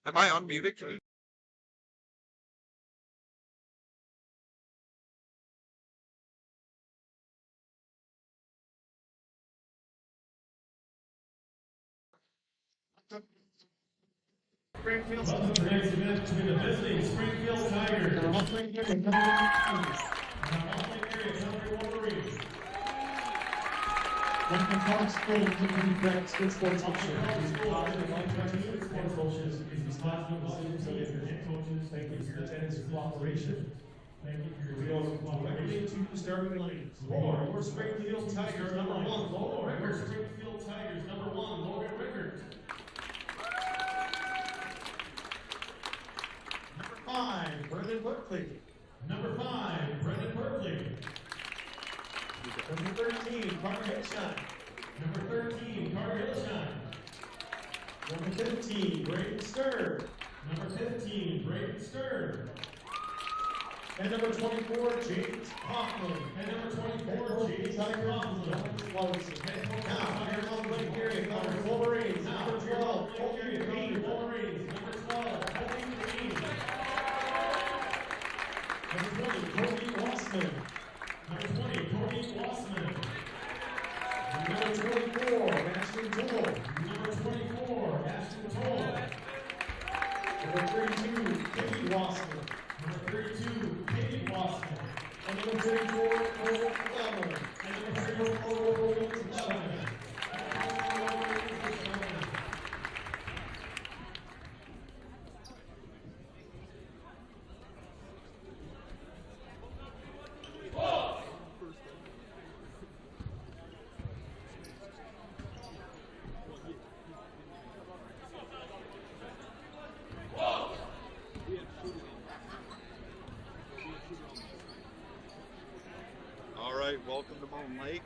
Am I unmuted? Springfield. Welcome to today's event between the visiting Springfield Tigers and the Springfield area country Wolverines. Welcome to Springfield Sports Culture. Is responsible for the city of head coaches. Thank you for your attendance and cooperation. Thank you for your cooperation. To starting the league. For Springfield Tigers, number 1, Logan Rickard. Springfield Tigers, number 1, Logan Rickard. Number 5, Brendan Berkeley. Number 5, Brendan Berkeley. Number 13, Carter Hillshine. Number 13, Carter Hillshine. Number 15, Braden Stern. Number 15, Braden Stern. And number 24, James Hoffman. And number 24, James Hoffman. Now, here's on the right here, number Wolverines. Number 12, Colby Green. Wolverines. Number 12, Colby Green. Number 20, Cody Wassman. Number 20, Cody Wassman. Number 24, Ashton Toll. Number 24, Ashton Toll. Number 32, Katie Wassman. Number 32, Katie Wassman. And number 34, Cole Clement. And number 34, Cole Clement. Welcome to Mountain Lake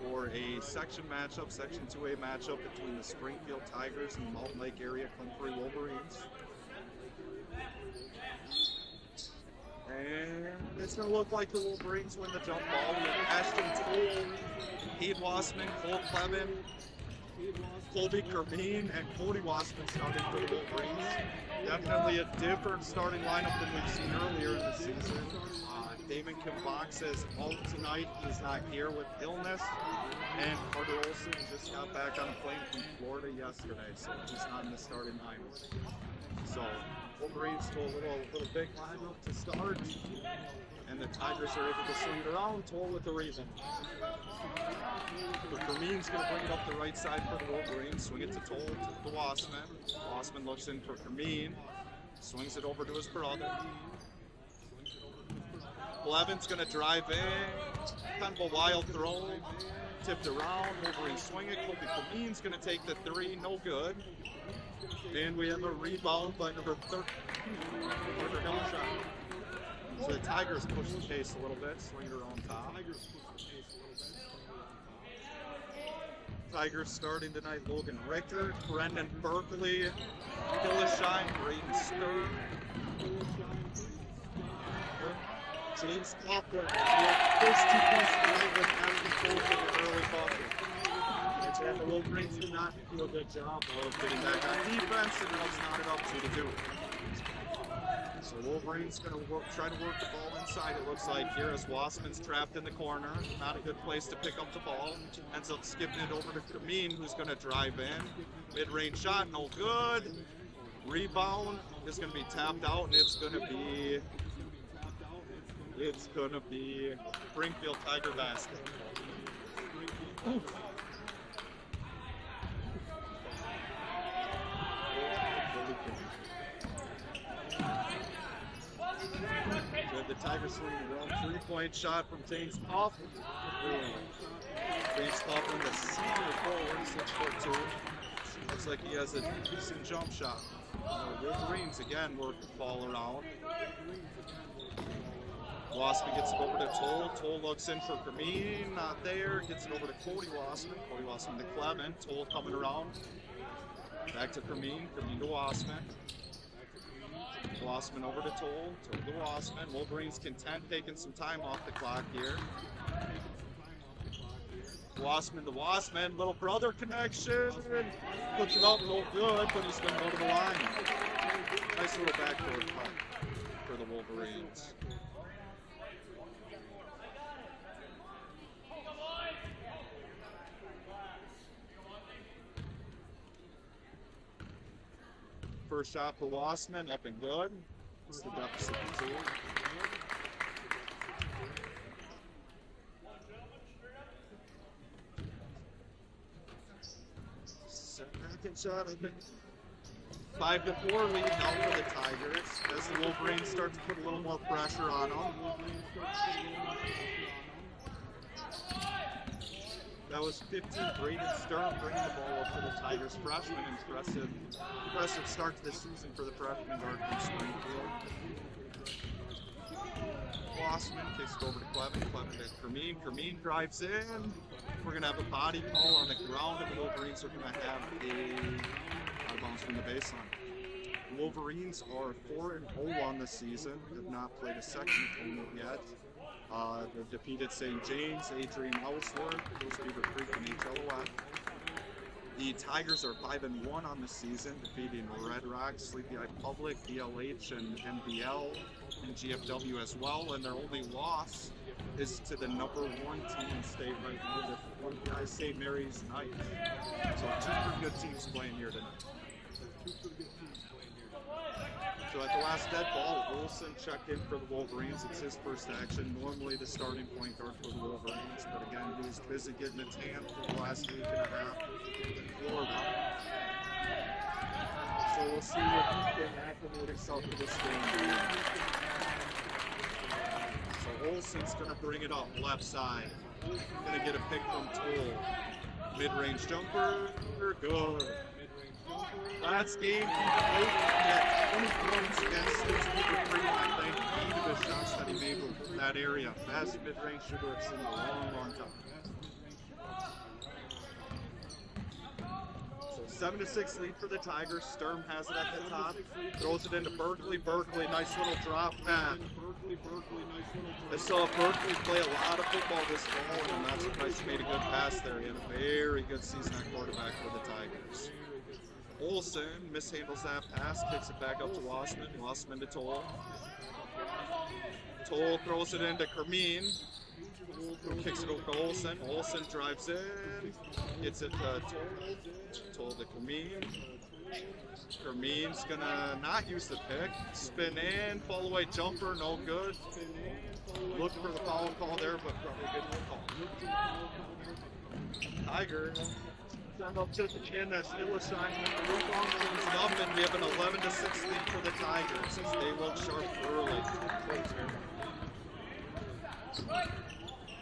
for a section matchup, Section 2A matchup between the Springfield Tigers and the Mountain Lake area Country Wolverines. And it's going to look like the Wolverines win the jump ball. We have Ashton Toole, Pete Wassman, Cole Clement, Colby Kermeen, and Cody Wassman starting for the Wolverines. Definitely a different starting lineup than we've seen earlier in the season. Damon Kimbox is out tonight. He's not here with illness. And Carter Olson just got back on a plane from Florida yesterday, so he's not in the starting lineup. So Wolverines to a little big lineup to start. And the Tigers are able to swing it around. Toll with the reason. But Kermeen's going to bring it up the right side for the Wolverines. Swing it to Toll to Wassman. Wassman looks in for Kermeen. Swings it over to his brother. Clement's going to drive in. Kind of a wild throw. Tipped around. Wolverines swing it. Colby Kermeen's going to take the 3. No good. And we have a rebound by number 13. So the Tigers push the pace a little bit, swing it around top. Tigers starting tonight, Logan Rickard, Brendan Berkeley, Hillshine, Braden Stern, James Kaplan. First 2 points tonight with Ashton Toll for the early bucket. And the Wolverines did not do a good job of getting back on defense, and let's knot it up 2-2. So Wolverines going to try to work the ball inside, it looks like here, as Wassman's trapped in the corner. Not a good place to pick up the ball. Ends up skipping it over to Kermeen, who's going to drive in. Mid-range shot, no good. Rebound is going to be tapped out, and it's going to be Springfield Tiger basket. Ooh. The Tigers swing the 3-point shot from James Kaufman. James Kaufman, the senior forward, 6'2". Looks like he has a decent jump shot. Wolverines again work the ball around. Wassman gets it over to Toll. Toll looks in for Kermeen, not there. Gets it over to Cody Wassman. Cody Wassman to Clement. Toll coming around. Back to Kermeen. Kermeen to Wassman. Wassman over to Toll. Toll to Wassman. Wolverines content taking some time off the clock here. Wassman to Wassman, little brother connection. Puts it up, no good, but he's going to go to the line. Nice little backdoor cut for the Wolverines. First shot for Wassman, up and good. It's the deficit of 2. Second shot, I think. 5-4 lead now for the Tigers as the Wolverines start to put a little more pressure on them. That was 15th Braden Sturm bringing the ball up for the Tigers freshman. Impressive start to the season for the freshman guard from Springfield. Wassman kicks it over to Clevin. Clevin to Kermeen. Kermeen drives in. We're going to have a body call on the ground, and the Wolverines are going to have a out of bounds from the baseline. The Wolverines are 4-0 on the season. Have not played a second opponent yet. They've defeated St. James, Adrian Ellsworth, Beaver Creek, and HLOF. The Tigers are 5-1 on the season, defeating Red Rock, Sleepy Eye Public, DLH, and MBL, and GFW as well. And their only loss is to the number 1 team in state right now, the St. Mary's Knights. So 2 pretty good teams playing here tonight. So at the last dead ball, Olsen checked in for the Wolverines. It's his first action. Normally the starting point guard for the Wolverines, but again, he was busy getting a tan for the last week and a half in Florida. So we'll see if he can acclimate himself to this game. So Olsen's going to bring it up left side. Going to get a pick from Toll. Mid-range jumper, good. That's game complete. Yeah, 20 points against Beaver Creek. I think key to the shots that he made from that area. Best mid-range shooter I've seen in a long time. So 7-6 lead for the Tigers. Sturm has it at the top. Throws it into Berkeley. Berkeley, nice little drop back. I saw Berkeley play a lot of football this fall, and I'm not surprised he made a good pass there. He had a very good season at quarterback for the Tigers. Olsen mishandles that pass, kicks it back up to Wassman. Wassman to Toll. Toll throws it into Kermeen, who kicks it over to Olsen. Olsen drives in, gets it to Toll. Toll to Kermeen. Kermeen's gonna not use the pick. Spin in, fall away jumper, no good. Look for the foul call there, but probably a good call. Tiger. Up to the chin, that's still a sign. Up, and we have an 11-6 lead for the Tigers as they look sharp early.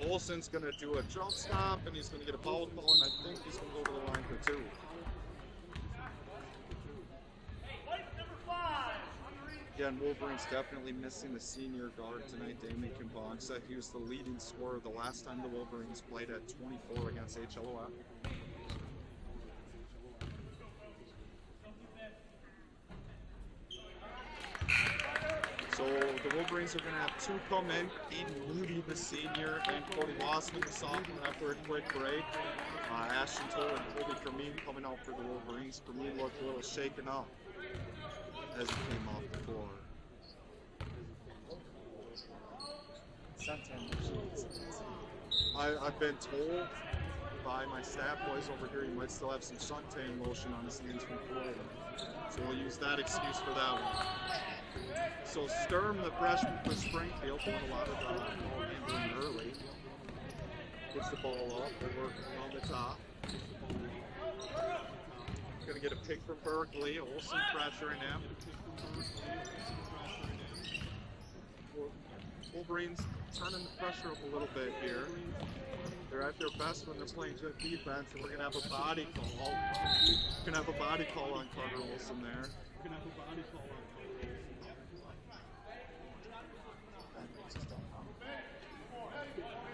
Olsen's going to do a jump stop, and he's going to get a foul call, and I think he's going to go to the line for 2. Again, Wolverines definitely missing the senior guard tonight, Damien Kimbonsa. He was the leading scorer the last time the Wolverines played at 24 against HLOF. So the Wolverines are going to have 2 come in. Aiden Moody, the senior, and Cody Wassman, the sophomore, after a quick break. Ashton Toll and Colby Kermeen coming out for the Wolverines. Kermeen looked a little shaken up as he came off the floor. I've been told by my staff boys over here he might still have some suntan lotion on his hands from Florida. So we'll use that excuse for that one. So Sturm, the freshman for Springfield, doing a lot of ball handling early. Gets the ball up, they're working on the top. Gonna get a pick from Berkeley. Olsen pressuring him. Wolverines turning the pressure up a little bit here. They're at their best when they're playing good defense, and we're gonna have a body call. We're gonna have a body call on Carter Olsen there.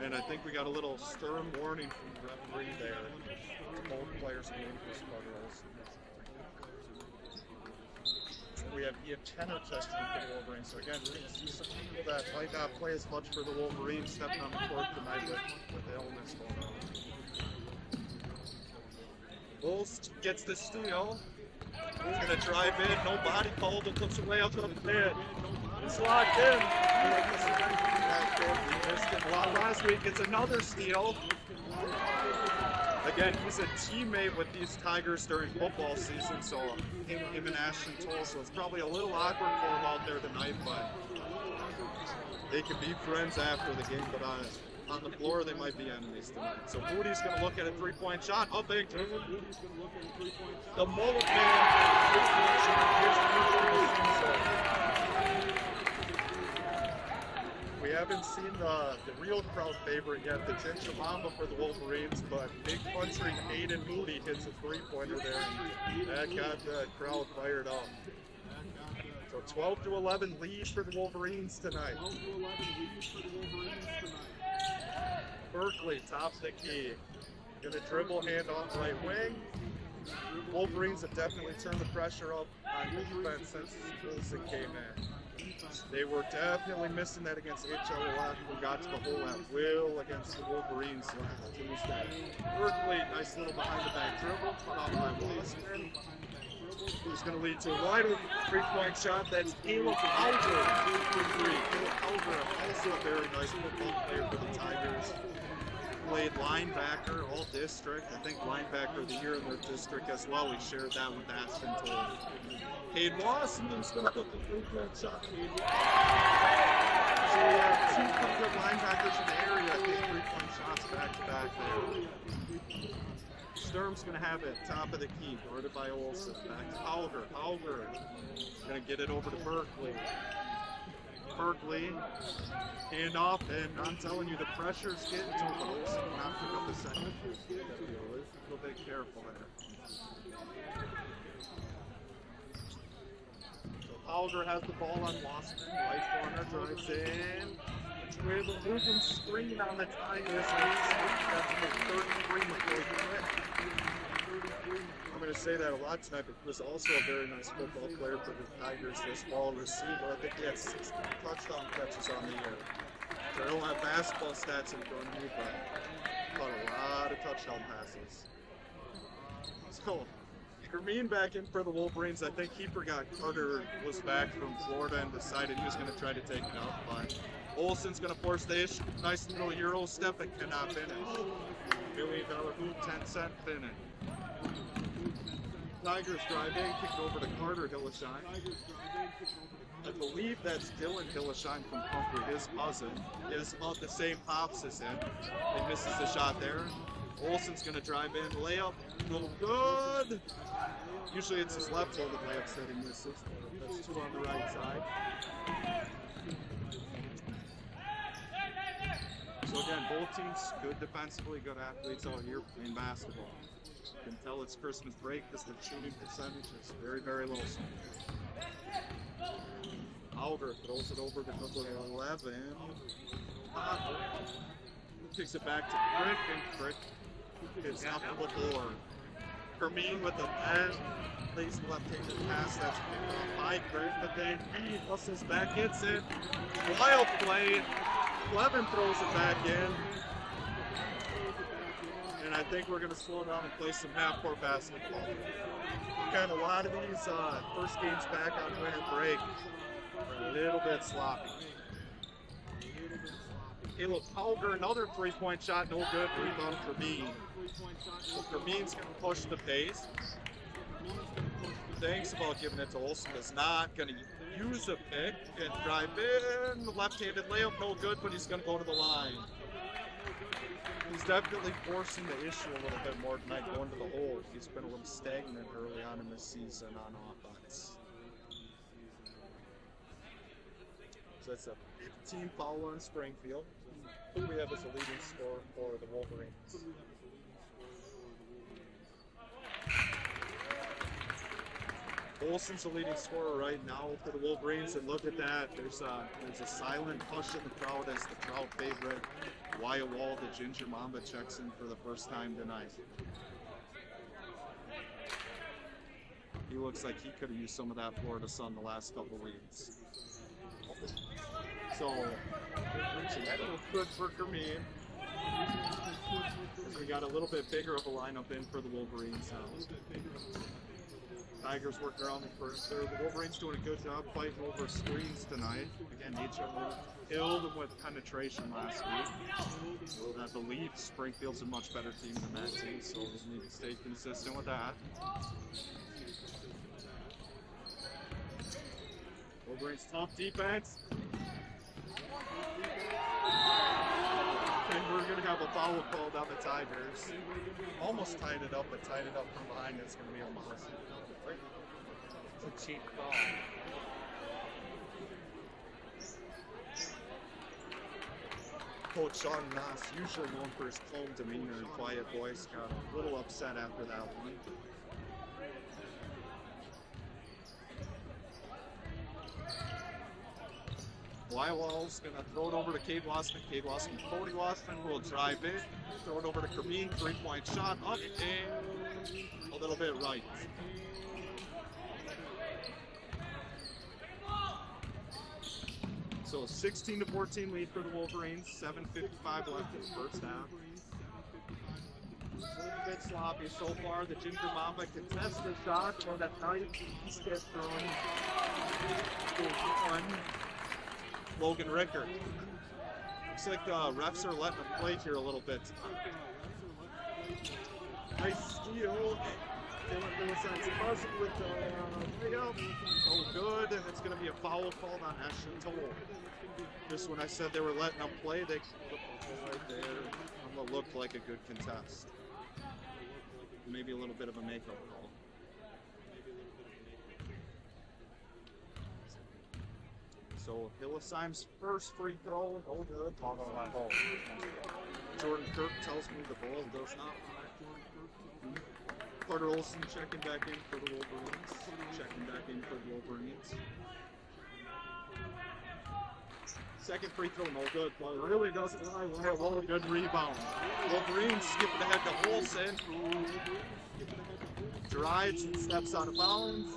And I think we got a little Sturm warning from the referee there. Both players going for Carter Olsen. We have tenor testing for the Wolverines. So again, we're going to see some people that might not play as much for the Wolverines stepping on the court tonight with the illness going on. Wolst gets the steal. He's gonna drive in, no body call, but puts away up to the pit. He's locked in. He missed it a lot last week. It's another steal. Again, he's a teammate with these Tigers during football season, so him and Ashton Toll, so it's probably a little awkward for him out there tonight, but they could be friends after the game, but on the floor they might be enemies tonight. So Moody's going to look at a three-point shot. Oh, big two. The mullet man. We haven't seen the real crowd favorite yet, the Ginger Mamba for the Wolverines, but Big Country Hayden Moody hits a three-pointer there, and that got the crowd fired up. So 12-11 lead for the Wolverines tonight. Berkeley tops the key. Gonna dribble, hand off right wing. Wolverines have definitely turned the pressure up on defense since Wilson came in. They were definitely missing that against HLF. We got to the hole at will against the Wolverines last Tuesday. Berkeley, nice little behind the back dribble, cut off by Wasserman. Who's going to lead to a wide open three-point shot. That's Caleb Alger for three. Caleb Alger, also a very nice football player for the Tigers. Played linebacker, all district. I think linebacker of the year in their district as well. We shared that with Ashton Toll. Cade Wasserman's going to put the three-point shot. So we have two good linebackers in the area. I think three-point shots back-to-back there. Sturm's going to have it, top of the key, guarded by Olsen. Back to Auger. Auger going to get it over to Berkeley. Berkeley, hand off, and I'm telling you, the pressure's getting to him. Olsen will not pick up the second. A little bit careful there. So Auger has the ball on Wasserman. Right corner, drives in. With a moving screen on the Tigers. I'm going to say that a lot tonight, but he was also a very nice football player for the Tigers. This ball receiver, I think he had 16 touchdown catches on the year. So I don't have basketball stats in front of me, but caught a lot of touchdown passes. So, Hermine back in for the Wolverines. I think he forgot Carter was back from Florida and decided he was going to try to take it out, but Olsen's going to force the issue. Nice little Euro step and cannot finish. $1 million hoop, 10-cent finish. Tigers drive in, kick it over to Carter Hillesheim. I believe that's Dylan Hillesheim from Comfort, his cousin. He has about the same pops as him. He misses the shot there. Olsen's going to drive in, layup, no good. Usually it's his left-handed layups that he misses. That's two on the right side. So again, both teams good defensively, good athletes out here playing basketball. You can tell it's Christmas break because the shooting percentage is very, very low. Alder throws it over to number 11. Takes it back to Crick, and Crick is up to the board. Hermine with the pen, lays the left-handed pass that's picked up by Crick, but then he hustles back, hits it. Wild play. Clevin throws it back in. And I think we're going to slow down and play some half-court basketball. Kind of a lot of these first games back on winter break are a little bit sloppy. Caleb Auger, another three-point shot, no good. Rebound for Bean. So Hermine's going to push the pace. Thinks about giving it to Olsen. Is not going to use a pick and drive in. The left-handed layup, no good, but he's going to go to the line. He's definitely forcing the issue a little bit more tonight, going to the hole. He's been a little stagnant early on in this season on offense. So that's a 15 foul on Springfield. Who we have as a leading scorer for the Wolverines? Olsen's the leading scorer right now for the Wolverines, and look at that. There's a silent hush in the crowd as the crowd favorite Wyatt Wall, the Ginger Mamba, checks in for the first time tonight. He looks like he could have used some of that Florida sun the last couple weeks. So, that was good for Hermine. We got a little bit bigger of a lineup in for the Wolverines now. Tigers working around the perimeter. The Wolverines doing a good job fighting over screens tonight. Again, each of them killed them with penetration last week. I believe Springfield's a much better team than that team, so we need to stay consistent with that. Wolverines top defense. And we're going to have a foul called on the Tigers. Almost tied it up, but tied it up from behind. It's going to be almost. It's a cheap call. Coach Sean Nass, usually known for his calm demeanor and quiet voice, got a little upset after that one. Wildwell's going to throw it over to Cade Wassman. Cade Wassman, Cody Wassman will drive it. Throw it over to Kermeen. 3-point shot up and a little bit right. So 16-14 lead for the Wolverines. 7:55 left in the first half. A little bit sloppy so far. The Ginger Mamba contests the shot for that nice get thrown. Logan Rickard. Looks like the refs are letting him play here a little bit. Nice steal. Dylan Lewis buzzing with the layup. Oh, good, and it's going to be a foul called on Ashton Toll. Just when I said they were letting them play, they put the ball right there on what looked like a good contest. Maybe a little bit of a makeup call. So Hillesheim's first free throw, oh good, on the ball. Jordan Kirk tells me the ball does not lie. Carter Olsen checking back in for the Wolverines. Checking back in for the Wolverines. Second free throw, no good. But it really doesn't lie. Well, good rebound. Wolverines skipping ahead to Olsen, who drives and steps out of bounds.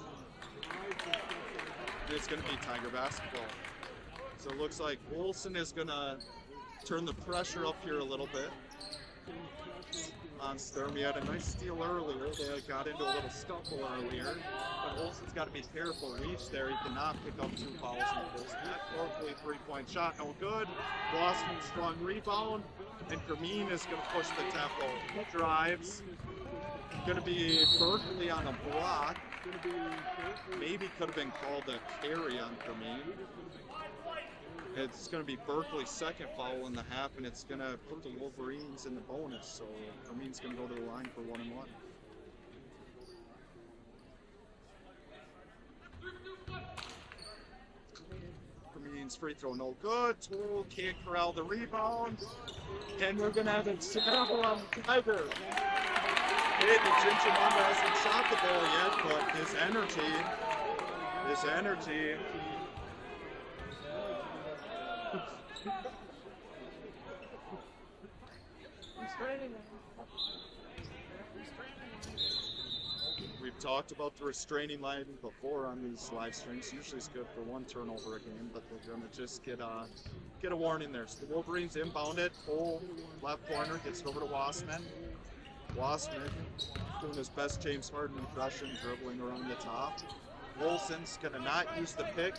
It's going to be Tiger basketball. So it looks like Olsen is going to turn the pressure up here a little bit. On Sturm, he had a nice steal earlier. They got into a little scuffle earlier. But Olsen's got to be careful. Reach there. He cannot pick up 2 fouls in the first half. Berkeley 3-point shot, no good. Blossman strong rebound. And Kermeen is going to push the tempo. He drives. Going to be Berkeley on a block. Maybe could have been called a carry on Kermeen. It's going to be Berkeley's second foul in the half, and it's going to put the Wolverines in the bonus. So Kermeen's going to go to the line for 1-and-1. Kermeen's free throw, no good. Tool can't corral the rebound, and we're going to have a foul on the Tiger. Hey, the Ginger Mamba hasn't shot the ball yet, but his energy. We've talked about the restraining line before on these live streams. Usually it's good for 1 turnover a game, but they're going to just get a warning there. So the Wolverines inbound it. Cole, left corner, gets it over to Wassman. Wassman doing his best James Harden impression, dribbling around the top. Olsen's going to not use the pick.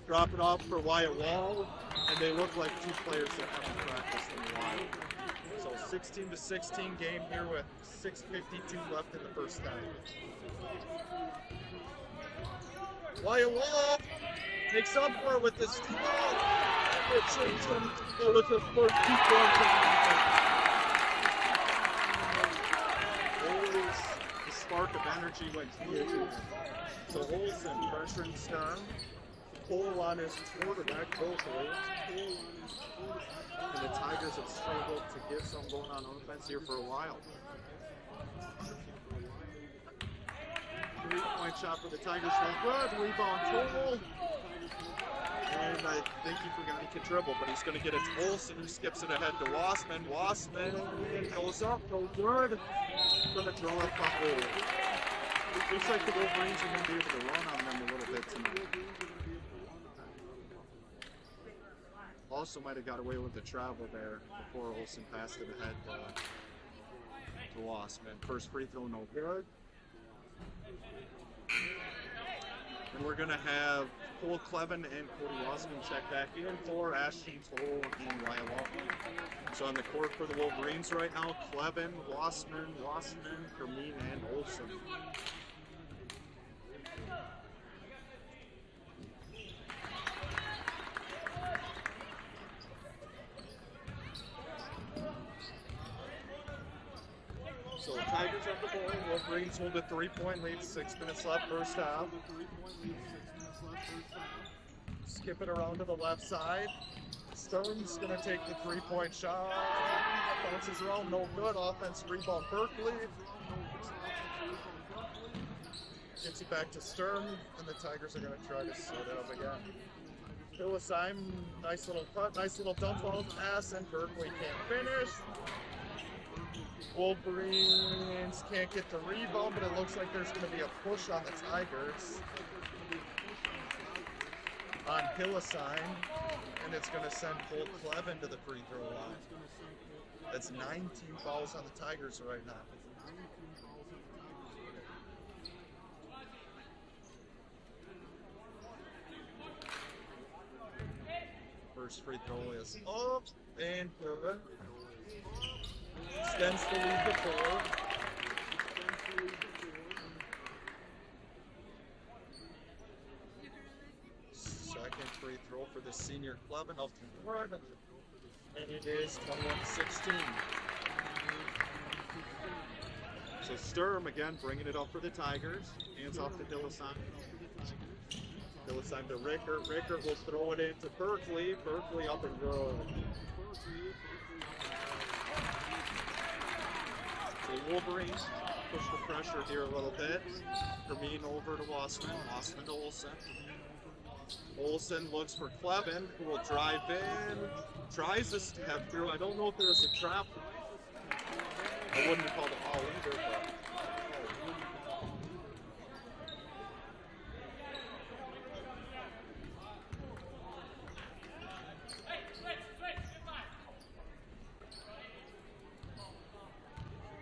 Drop it off for Wyatt Wall, and they look like 2 players that haven't practiced in a while. So 16-16 game here with 6:52 left in the first half. Wyatt Wall makes up for it with this steal. Richardson with his first 2 points. The spark of energy when he is. So Olsen pressuring Sturm. Cole on his quarterback, Berkeley. And the Tigers have struggled to get some going on offense here for a while. 3-point shot for the Tigers, no good. Rebound Cole. And I think he forgot he could dribble, but he's going to get it to Olsen, who skips it ahead to Wassman. Wassman goes up, no good. Going to throw it up. It looks like the Wolverines are going to be able to run on them a little bit tonight. Also might have got away with the travel there before Olsen passed it ahead to Wassman. First free throw, no good. And we're going to have Cole Clevin and Cody Wassman check back in for Ashton Toll and Lyle. So on the court for the Wolverines right now, Clevin, Wassman, Kermeen, and Olsen. So the Tigers have the ball. Wolverines hold a 3-point lead. 6 minutes left, first half. Skip it around to the left side. Stern's going to take the 3-point shot. Bounces around, no good. Offensive rebound, Berkeley. Gets it back to Stern, and the Tigers are going to try to set it up again. Hillesheim, nice little cut, nice little dump off pass, and Berkeley can't finish. Wolverines can't get the rebound, but it looks like there's going to be a push on the Tigers on Hillesheim, and it's going to send Cole Clevin to the free throw line. That's 19 fouls on the Tigers right now. First free throw is up and good. Extends the lead to 4. Second free throw for the senior Clevin up to 4. And it is 21-16. So Sturm again bringing it up for the Tigers. Hands off to Hillesheim. Hillesheim to Rickert. Rickert will throw it into Berkeley. Berkeley up and good. The Wolverines push the pressure here a little bit. Kermeen over to Wassman. Wassman to Olsen. Olsen looks for Clevin, who will drive in. Tries to step through. I don't know if there's a trap. I wouldn't have called a foul either, but.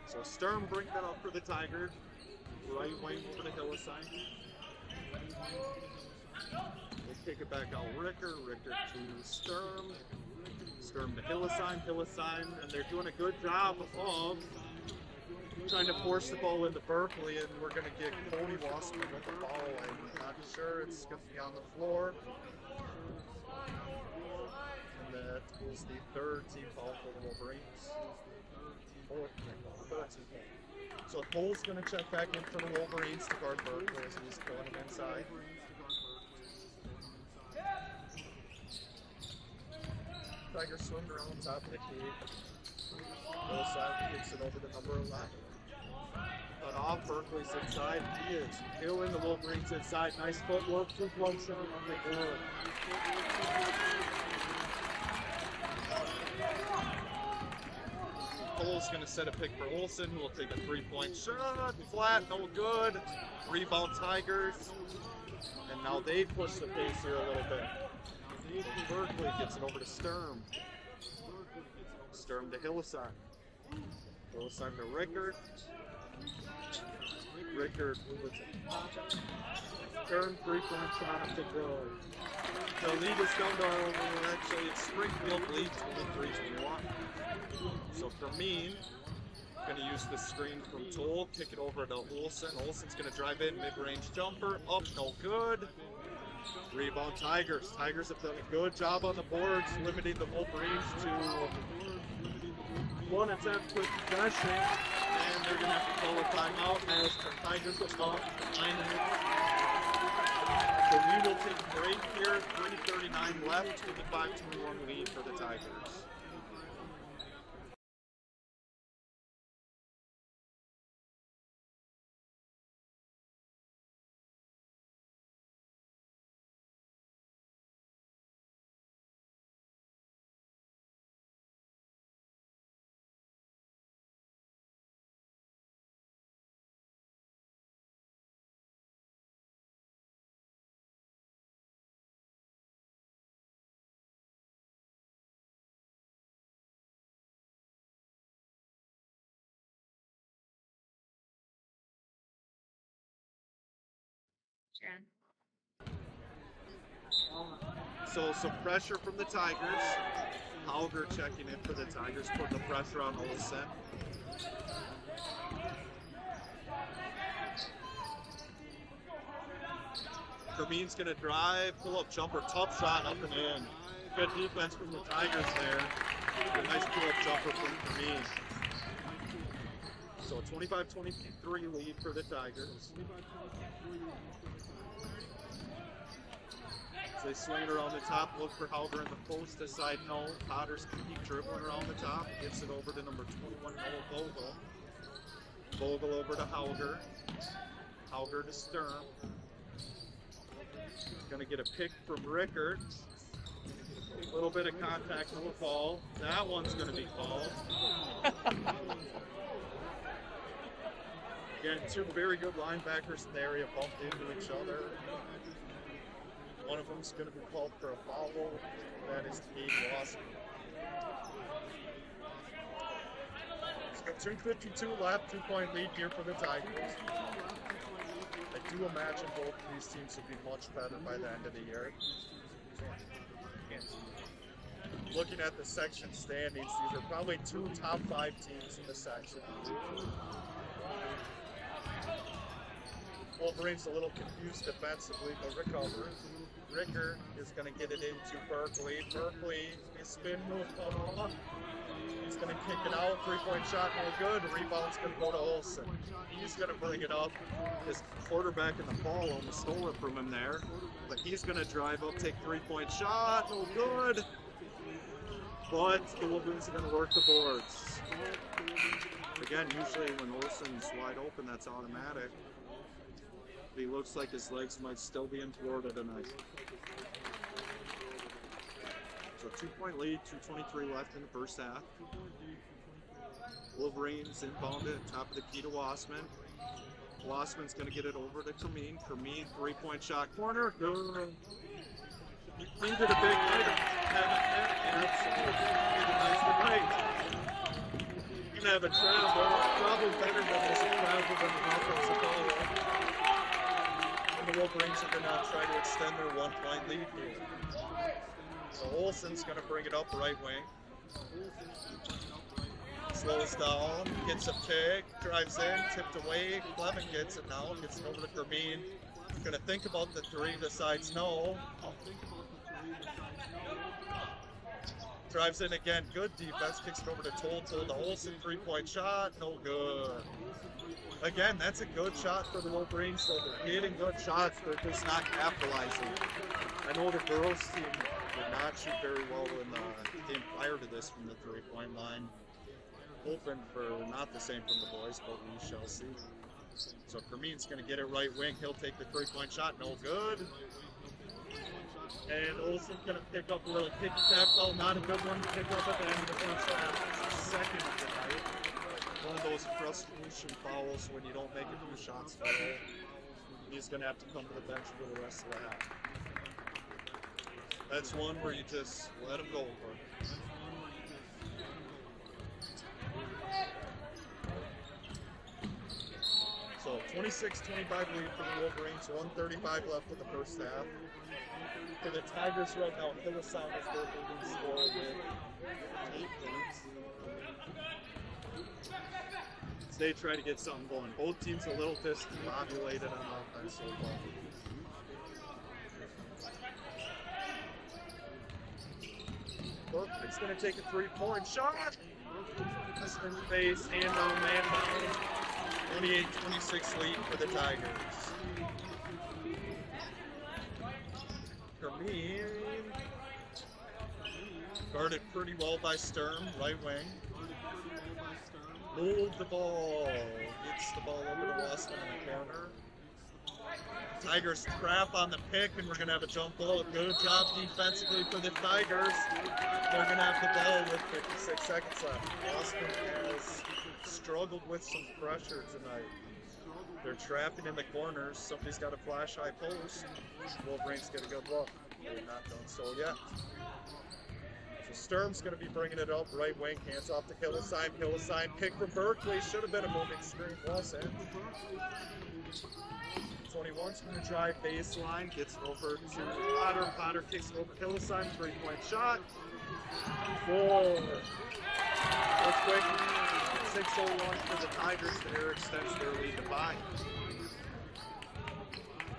So Sturm bring that up for the Tigers. Right wing for the Hillesheim. They kick it back out Rickert. Rickert to Sturm. Sturm to Hillesheim. Hillesheim, and they're doing a good job of trying to force the ball into Berkeley, and we're going to get Cody Wassman with the ball. I'm not sure it's going to be on the floor. And that is the third team foul for the Wolverines. So Cole's going to check back in for the Wolverines to guard Berkeley as he's pulling him inside. Tigers swing around top of the key. Both sides kicks it over to number 11. But off Berkeley's inside. He is killing the Wolverines inside. Nice footwork. 2-point shot on the board. Cole's going to set a pick for Olsen, who will take a 3-point shot. Flat, no good. Rebound Tigers. And now they push the pace here a little bit. Berkeley gets it over to Sturm. Sturm to Hillesheim. Hillesheim to Rickert. Rickert with it. Sturm 3-point shot to go. The lead is down to, actually, it's Springfield lead 23-21. So Kermeen going to use the screen from Toll, kick it over to Olsen. Olsen's going to drive in, mid-range jumper, up, no good. Rebound Tigers. Tigers have done a good job on the boards, limiting the Wolverines to one attempt with possession, and they're going to have to call a timeout as the Tigers will stop 9 minutes. So we will take a break here, 3:39 left, 25-21 lead for the Tigers. So some pressure from the Tigers. Hauger checking in for the Tigers, putting the pressure on Olsen. Kermeen's gonna drive, pull up jumper, tough shot up and in. Good defense from the Tigers there. A nice pull up jumper from Kermeen. So a 25-23 lead for the Tigers. As they swing it around the top, look for Hauger in the post. Decide no. Potters can keep dribbling around the top. Gets it over to number 21, Noah Vogel. Vogel over to Hauger. Hauger to Sturm. Going to get a pick from Rickert. A little bit of contact, no call. That one's going to be called. Again, two very good linebackers in the area bumped into each other. One of them's going to be called for a foul. That is Cade Wasson. It's got 2:52 left, 2-point lead here for the Tigers. I do imagine both of these teams will be much better by the end of the year. Looking at the section standings, these are probably two top 5 teams in the section. Wolverines a little confused defensively, but recover. Ricker is going to get it into Berkeley. Berkeley is spin move. He's going to kick it out. 3-point shot, no good. Rebound's going to go to Olsen. He's going to bring it up. His quarterback in the ball almost stole it from him there. But he's going to drive up, take 3-point shot, no good. But the Wolverines are going to work the boards. Again, usually when Olsen's wide open, that's automatic. He looks like his legs might still be in Florida tonight. So 2-point lead, 2:23 left in the first half. Wolverines inbounded, top of the key to Wassman. Wassman's going to get it over to Kermeen. Kermeen, 3-point shot, corner. Good. He did a big night. He's going to have a travel, probably better than this travel than the offensive ball. The Wolverines are going to try to extend their 1-point lead here. So Olsen's going to bring it up right wing. Slows down, gets a pick, drives in, tipped away. Clevin gets it now, gets it over to Kermeen. Going to think about the 3, decides no. Drives in again, good defense, kicks it over to Toltol. The Olsen 3-point shot, no good. Again, that's a good shot for the Wolverines, so they're hitting good shots, they're just not capitalizing. I know the girls team did not shoot very well in the game prior to this from the 3-point line. Hoping for not the same from the boys, but we shall see. So Kermeen's going to get it right wing, he'll take the 3-point shot, no good. And Olsen's going to pick up a little kick tap ball, not a good one to pick up at the end of the first half. Second of the night. One of those frustration fouls when you don't make a few shots for it. He's going to have to come to the bench for the rest of the half. That's one where you just let him go for it. So 26-25 lead for the Wolverines, 1:35 left in the first half. For the Tigers right now, Hillsong is their leading scorer with 8 points. They try to get something going. Both teams a little discombobulated on offense so far. Look, it's going to take a 3-point shot. Western face, hand on, man down. 28-26 lead for the Tigers. Kermeen guarded pretty well by Sturm, right wing. Move the ball. Gets the ball over to Wasson in the corner. Tigers trap on the pick, and we're going to have a jump ball. Good job defensively for the Tigers. They're going to have the ball with 56 seconds left. Wasson has struggled with some pressure tonight. They're trapping in the corners. Somebody's got a flash high post. Wolverines get a good look. They're not done so yet. So Sturm's going to be bringing it up, right wing, hands off to Hillesheim. Hillesheim pick from Berkeley, should have been a moving screen, wasn't. 21's going to drive baseline, gets it over to Potter. Potter kicks it over Hillesheim, 3-point shot. 4. Real quick, 6:01 for the Tigers there, extends their lead to 5.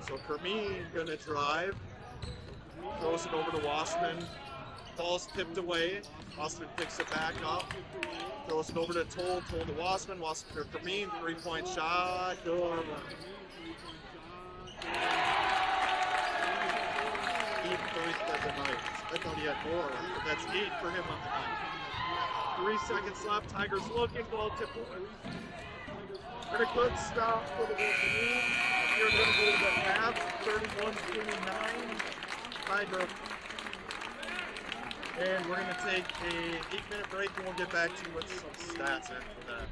So Kermeen going to drive, throws it over to Wasserman. Ball's tipped away. Wasserman picks it back up. Throws it over to Toll. Toll to Wasserman. Wasserman to Kermeen. 3-point shot. Good. 8 points for the night. I thought he had more, but that's 8 for him on the night. 3 seconds left. Tigers looking. Ball tipped away. And a good stop for the Wolverines. Here going to go to the half. 31-29. Tiger. And we're going to take a 8-minute break and we'll get back to you with some stats after that.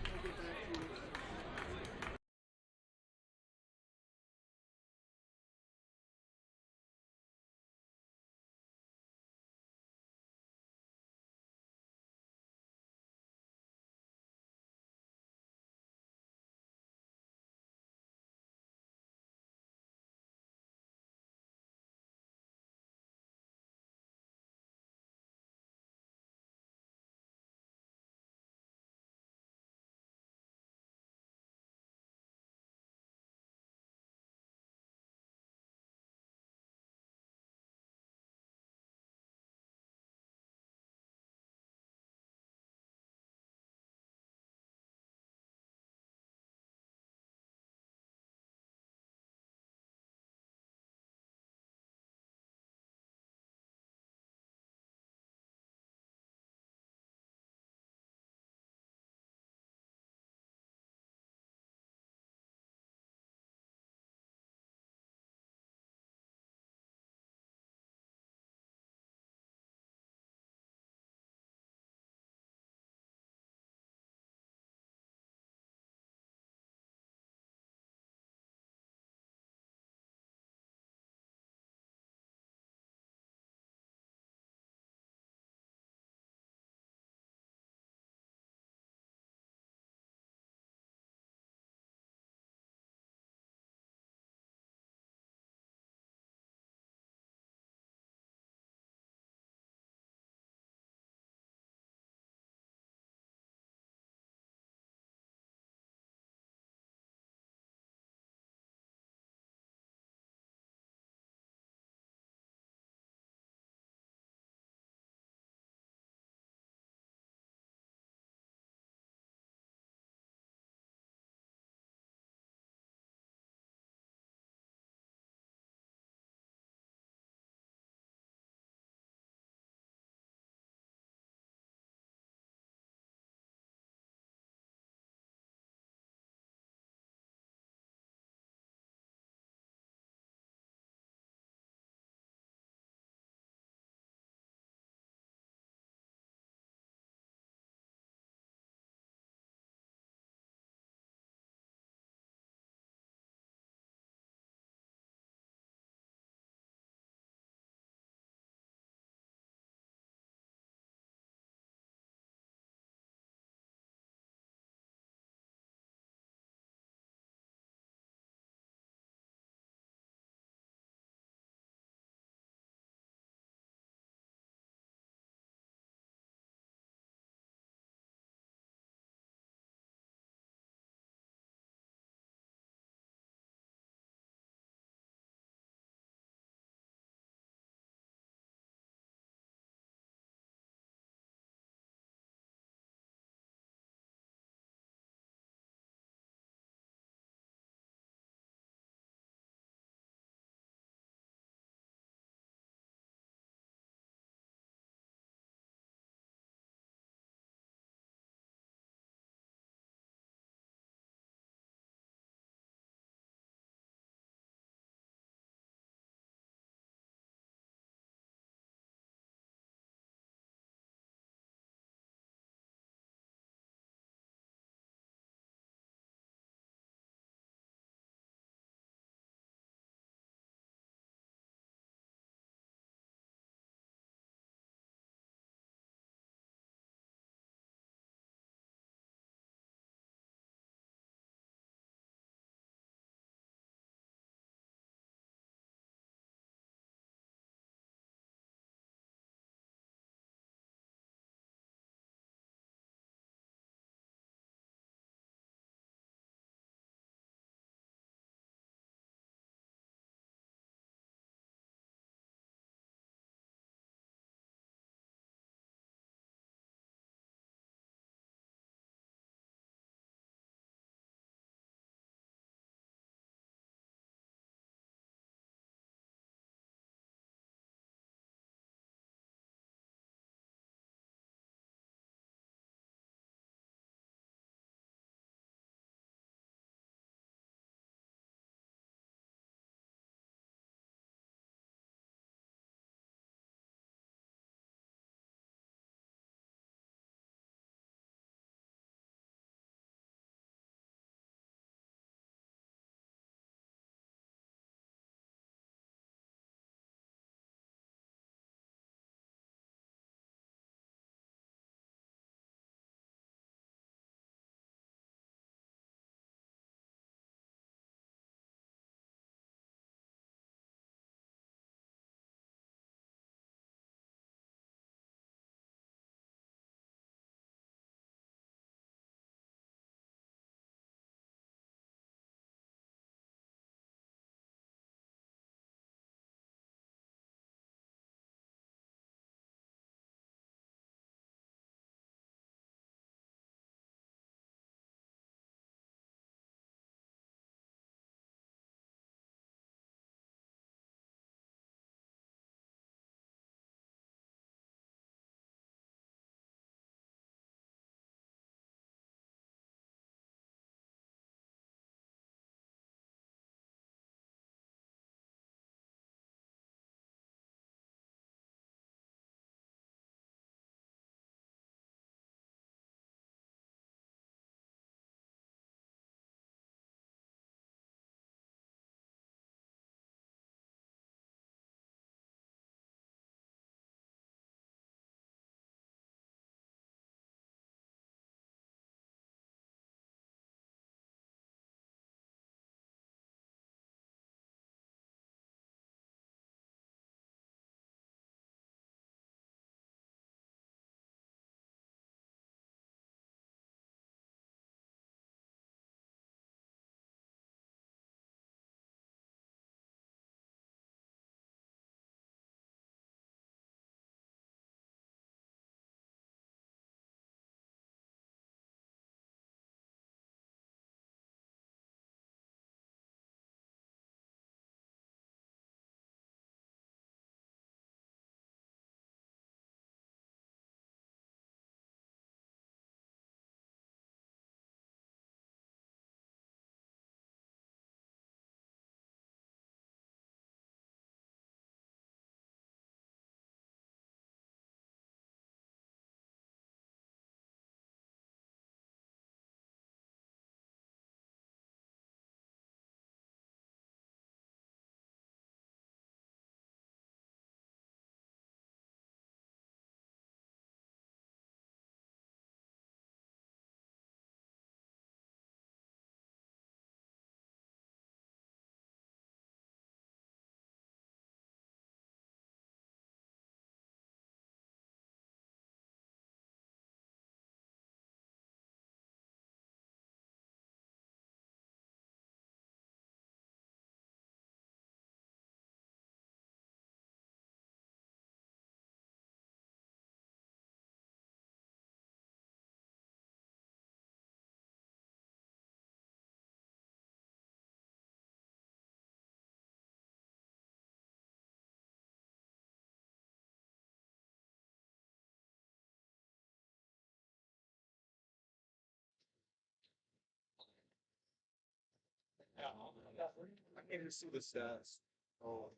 I can't even see the stats. Oh.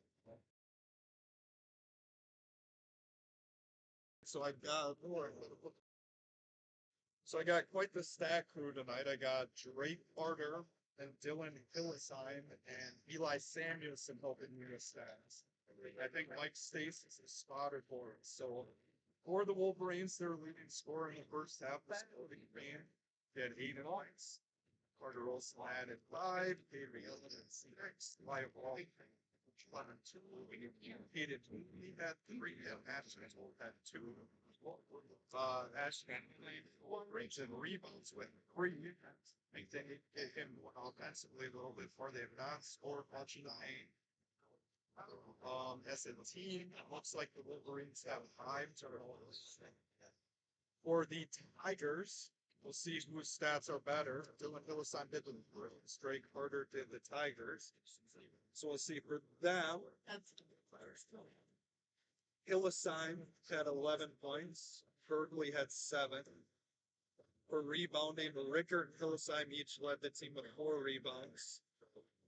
So I got quite the stack crew tonight. I got Drake Carter and Dylan Hillisheim and Eli Samuelson helping me with stats. I think Mike Stace is a spotter for us. So for the Wolverines, their leading scorer in the first half was Cody Green. He had 8 points. Carter Olson added 5, Avery Ellen at 6, Wyatt Wall 11-2, Hayden Tooley had 3, and Ashton had 2. Ashton played 1 reach and rebounds with 3. I think they gave him offensively a little bit more. They have not scored much in the paint. As a team, it looks like the Wolverines have 5 turnovers. For the Tigers, we'll see whose stats are better. Dylan Hillisheim did the Bruins. Drake Carter did the Tigers. So we'll see for them. Hillisheim had 11 points. Berkeley had 7. For rebounding, Rickard and Hillisheim each led the team with 4 rebounds.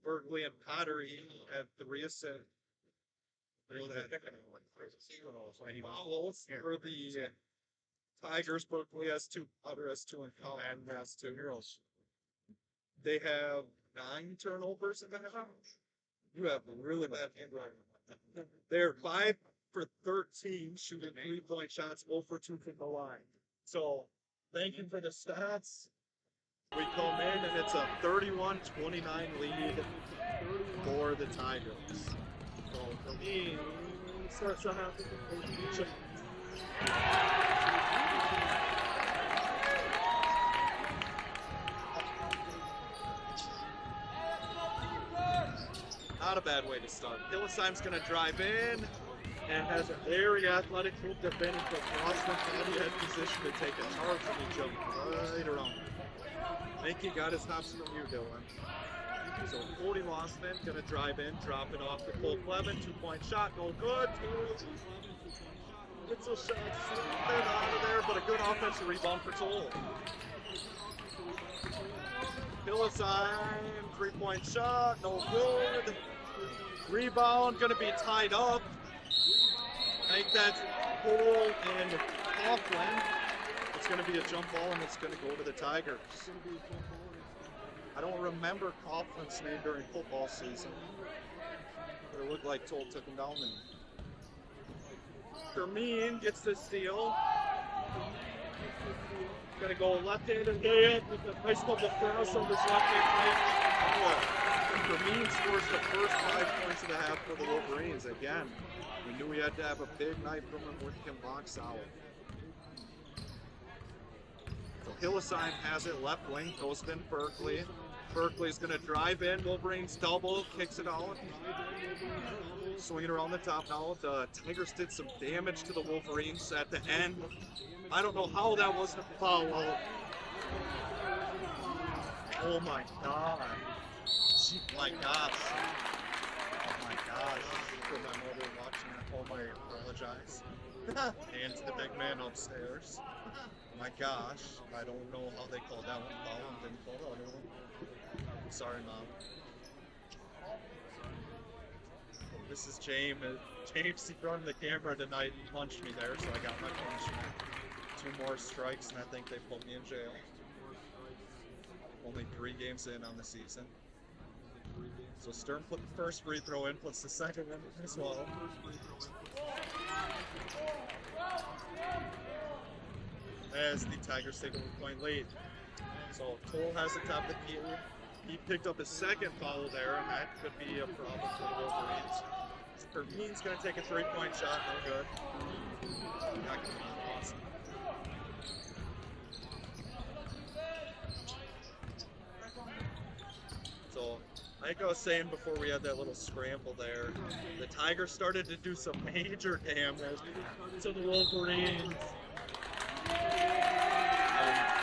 Berkeley and Pottery had 3 assists. Fouls for the Tigers. Berkeley has 2, Potter has 2, and Colin has 2. They have 9 turnovers in the half. You have really bad handwriting. They're 5 for 13 shooting 3-point shots, 0 for 2 from the line. So thank you for the stats. We come in and it's a 31-29 lead for the Tigers. So the lead starts to happen. Not a bad way to start. Hillisheim's going to drive in and has a very athletic move defending for Boston. He had position to take a charge and he jumped right around. I think he got his hops from you, Dylan. So Cody Lossman going to drive in, drop it off to Cole Clement. 2-point shot, no good. Gets a shot slipping out of there, but a good offensive rebound for Toll. Hillisheim, 3-point shot, no good. Rebound going to be tied up. I think that's Cole and Coughlin. It's going to be a jump ball and it's going to go to the Tigers. I don't remember Coughlin's name during football season. But it looked like Toll took him down. And Kermeen gets the steal. Going to go left-handed layup with the nice couple cross on this left-hand play. Kermeen scores the first 5 points of the half for the Wolverines. Again, we knew we had to have a big night from him with him box out. So Hillisheim has it left wing, goes in Berkeley. Berkeley's going to drive in. Wolverines double, kicks it out. Swing it around the top now. The Tigers did some damage to the Wolverines at the end. I don't know how that wasn't a foul. Oh my God. My gosh. Oh my gosh. For my mother watching at home, I apologize. And to the big man upstairs. Oh my gosh. I don't know how they called that one foul and didn't call the other one. Sorry, Mom. This is James. James, he run the camera tonight. He punched me there, so I got my punishment. 2 more strikes, and I think they put me in jail. Only 3 games in on the season. So Stern put the first free throw in, puts the second one as well. As the Tigers take a 1-point lead. So Toll has the top of the key. He picked up his second foul there, and that could be a problem for the Wolverines. Kermeen's going to take a 3-point shot, no good. Not going to be awesome. So, like I was saying before we had that little scramble there, the Tigers started to do some major damage to the Wolverines.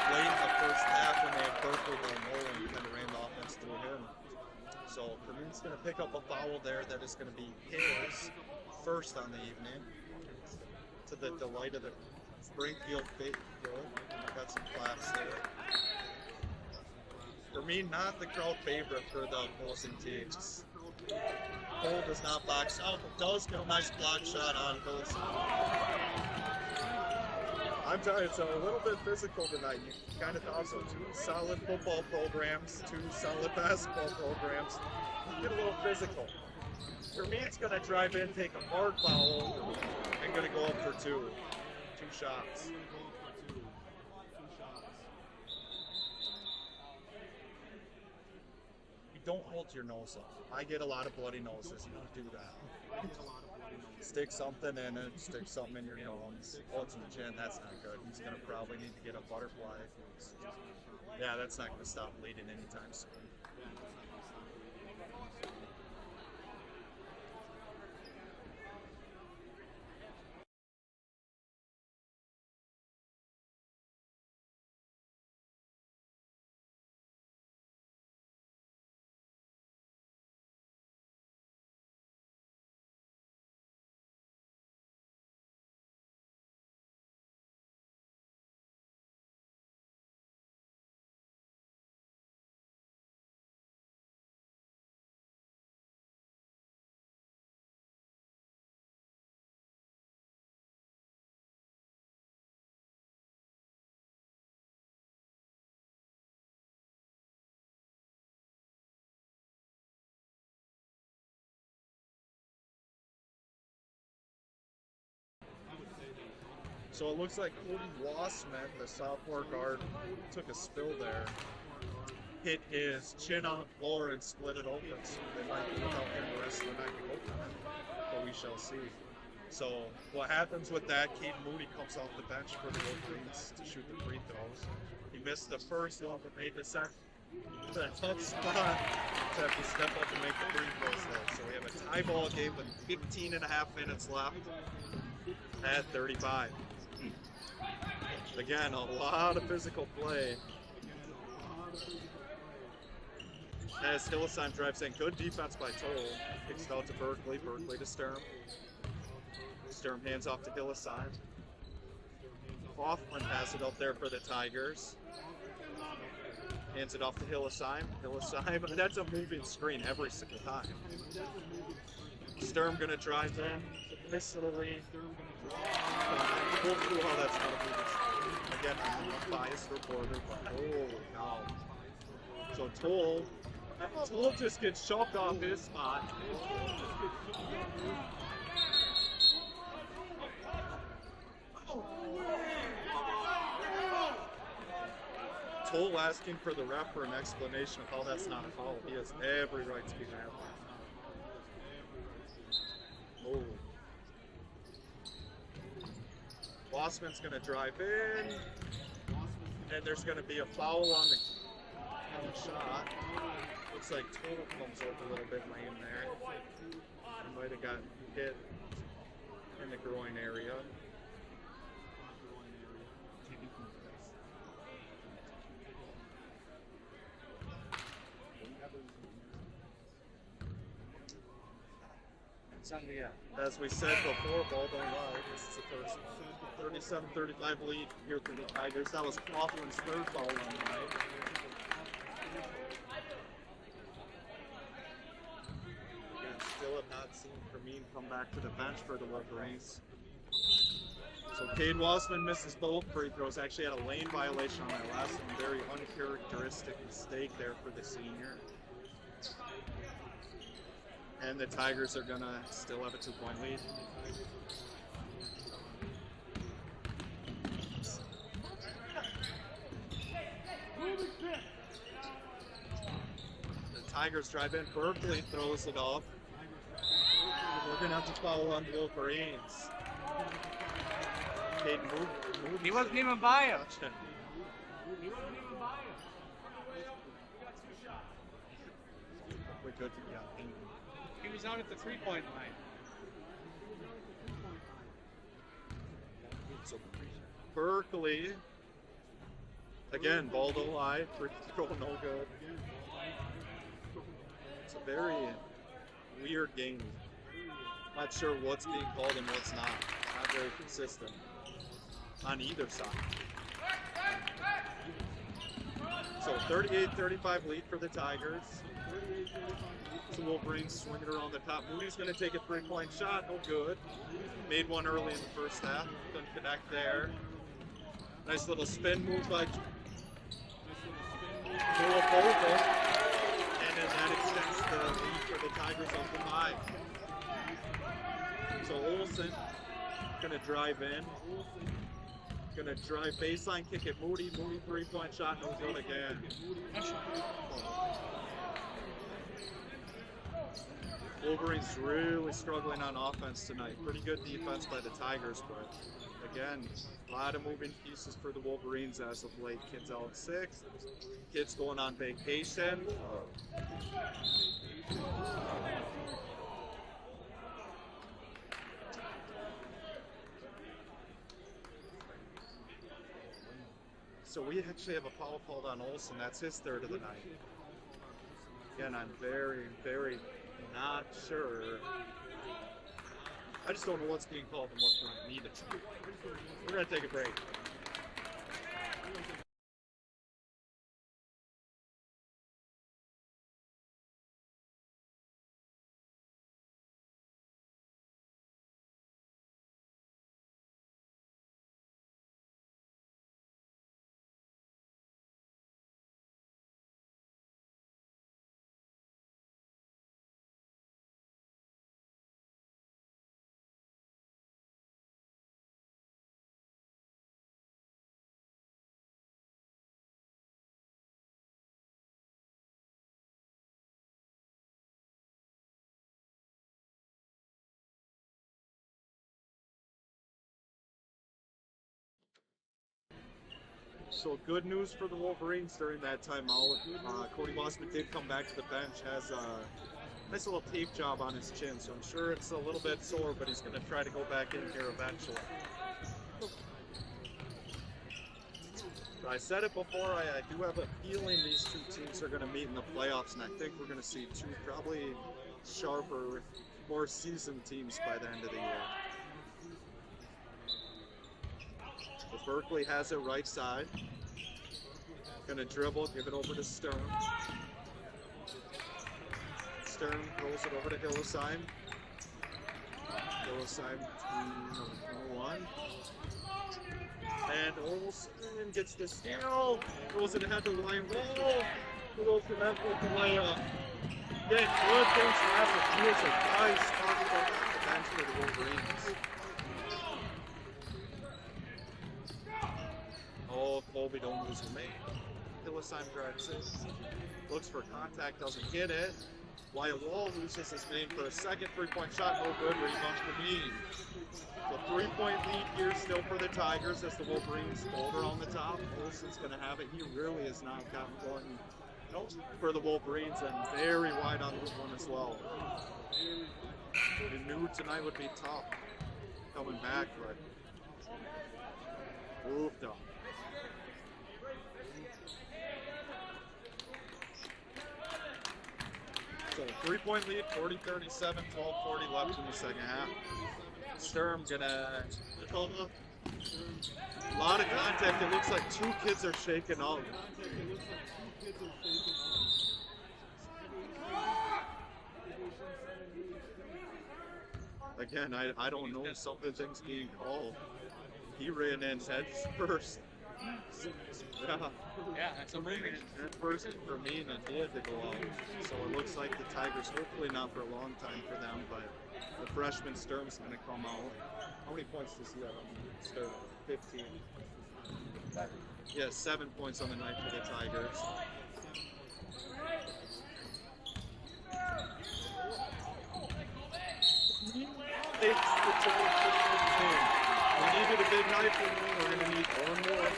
Late in the first half when they had Berkeley going low and kind of ran the offense through him. So Kermeen's going to pick up a foul there that is going to be his first on the evening. To the delight of the Springfield faithful. Got some claps there. For me, not the crowd favorite for the opposing teams. Cole does not box out, but does get a nice block shot on Hillside. I'm telling you, it's a little bit physical tonight. You kind of also two solid football programs, two solid basketball programs. Get a little physical. For me, it's going to drive in, take a hard foul, and going to go up for two shots. You don't hold your nose up. I get a lot of bloody noses. You don't do that. Stick something in it, stick something in your nose. Oh, it's in the chin. That's not good. He's going to probably need to get a butterfly. Yeah, that's not going to stop bleeding anytime soon. So it looks like Cody Wassman, the sophomore guard, took a spill there, hit his chin on the floor and split it open. So they might be without him the rest of the night to go for him, but we shall see. So what happens with that, Caden Moody comes off the bench for the Wolverines to shoot the free throws. He missed the first one, but made the second. It's a tough spot to have to step up and make the free throws though. So we have a tie ball game with 15 and a half minutes left at 35. Again, a lot of physical play. As Hillesheim drives in, good defense by Toll. Kicks it out to Berkeley, Berkeley to Sturm. Sturm hands off to Hillesheim. Hoffman has it up there for the Tigers. Hands it off to Hillesheim. Hillesheim, that's a moving screen every single time. Sturm gonna drive in. Missily. We'll see how that's not a moving screen. Again, I'm a biased reporter, but holy cow. So Toll just gets shoved off his spot. Toll asking for the ref for an explanation of how that's not a foul. He has every right to be mad. Oh. Wassman's going to drive in, and there's going to be a foul on the shot. Looks like Toll comes up a little bit lame there. He might have got hit in the groin area. As we said before, ball don't lie. This is the first 37-35 lead here for the Tigers. That was Coughlin's third foul on the night. Again, still have not seen Kermeen come back to the bench for the Wolverines. So Cade Wassman misses both free throws. Actually had a lane violation on that last one. Very uncharacteristic mistake there for the senior. And the Tigers are going to still have a 2-point lead. The Tigers drive in. Berkeley throws it off. We're going to have to follow on the Wolverines. Cade moved. He wasn't even by him. We're good. Yeah. He was out at the 3-point line. So Berkeley, again, ball don't lie, free throw no good. It's a very weird game. Not sure what's being called and what's not. Not very consistent on either side. So 38-35 lead for the Tigers. So Wolverines swinging around the top. Moody's going to take a three-point shot. No good. Made one early in the first half. Couldn't connect there. Nice little spin move by Noah Bolton. And then that extends the lead for the Tigers up to 5. So Olsen going to drive in. Going to drive baseline, kick it Moody. Moody three-point shot, no good again. Wolverines really struggling on offense tonight. Pretty good defense by the Tigers, but again, a lot of moving pieces for the Wolverines as of late. Kids out sick, kids going on vacation. So we actually have a foul called on Olsen. That's his third of the night. Again, I'm very, very not sure. I just don't know what's being called and what's not needed. We're going to take a break. So good news for the Wolverines during that timeout. Cody Bossman did come back to the bench, has a nice little tape job on his chin, so I'm sure it's a little bit sore, but he's going to try to go back in here eventually. But I said it before, I do have a feeling these two teams are going to meet in the playoffs, and I think we're going to see two probably sharper, more seasoned teams by the end of the year. Berkeley has it right side. Gonna dribble, give it over to Stern. Stern rolls it over to Hillesheim. Hillesheim to 1. And Olsen gets the steal. Throws it ahead to Ryan Wall. Throws it ahead with the layup. Yeah, good things to have the fields of guys starting off the bench for the Wolverines. Oh, Colby don't lose a mate. Hillesheim drives it. Looks for contact, doesn't get it. Wyatt Wall loses his main for a second three-point shot, no good. Rebound for Mean. So 3-point lead here still for the Tigers as the Wolverines hold around the top. Olsen's going to have it. He really has not gotten going for the Wolverines and very wide on this one as well. We knew tonight would be tough coming back, but moved on. So 3-point lead, 40-37, 12:40 left in the second half. Sturm gonna a lot of contact. It looks like two kids are shaking out. Again, I don't know something's being called. He ran in head first. Yeah, that's a movie. That first for me and it did to go out. So it looks like the Tigers, hopefully not for a long time for them, but the freshman Sturm's going to come out. How many points does he have on Sturm? 15. Yeah, 7 points on the night for the Tigers. Takes the total 15. We needed a big night from him. We're going to need one more.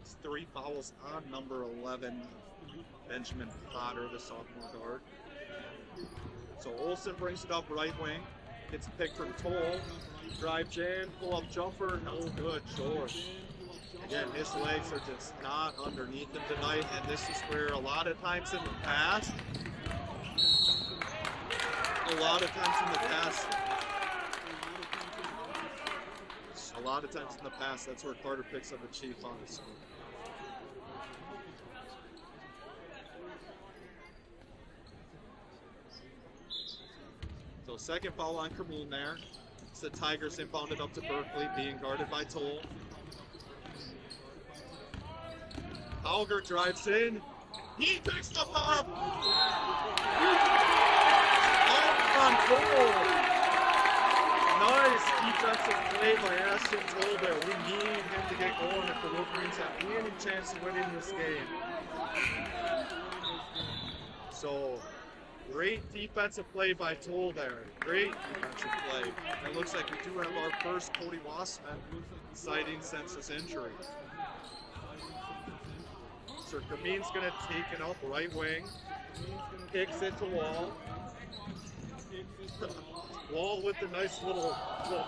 It's 3 fouls on number 11, Benjamin Potter, the sophomore guard. So Olsen brings it up right wing. Gets a pick from Toll. Drive jam, pull up jumper, no good, short. Again, his legs are just not underneath him tonight, and this is where a lot of times in the past, A lot of times in the past, that's where Carter picks up a chief on the score. So second foul on Kermeen there. It's the Tigers inbounded up to Berkeley, being guarded by Toll. Auger drives in. He picks the pop. On goal. Nice defensive play by Ashton Toll there. We need him to get going if the Wolverines have any chance of winning this game. So, great defensive play by Toll there. Great defensive play. And it looks like we do have our first Cody Wassman sighting since his injury. So Kermeen's going to take it up right wing. Kicks it to Wall. Wall with the nice little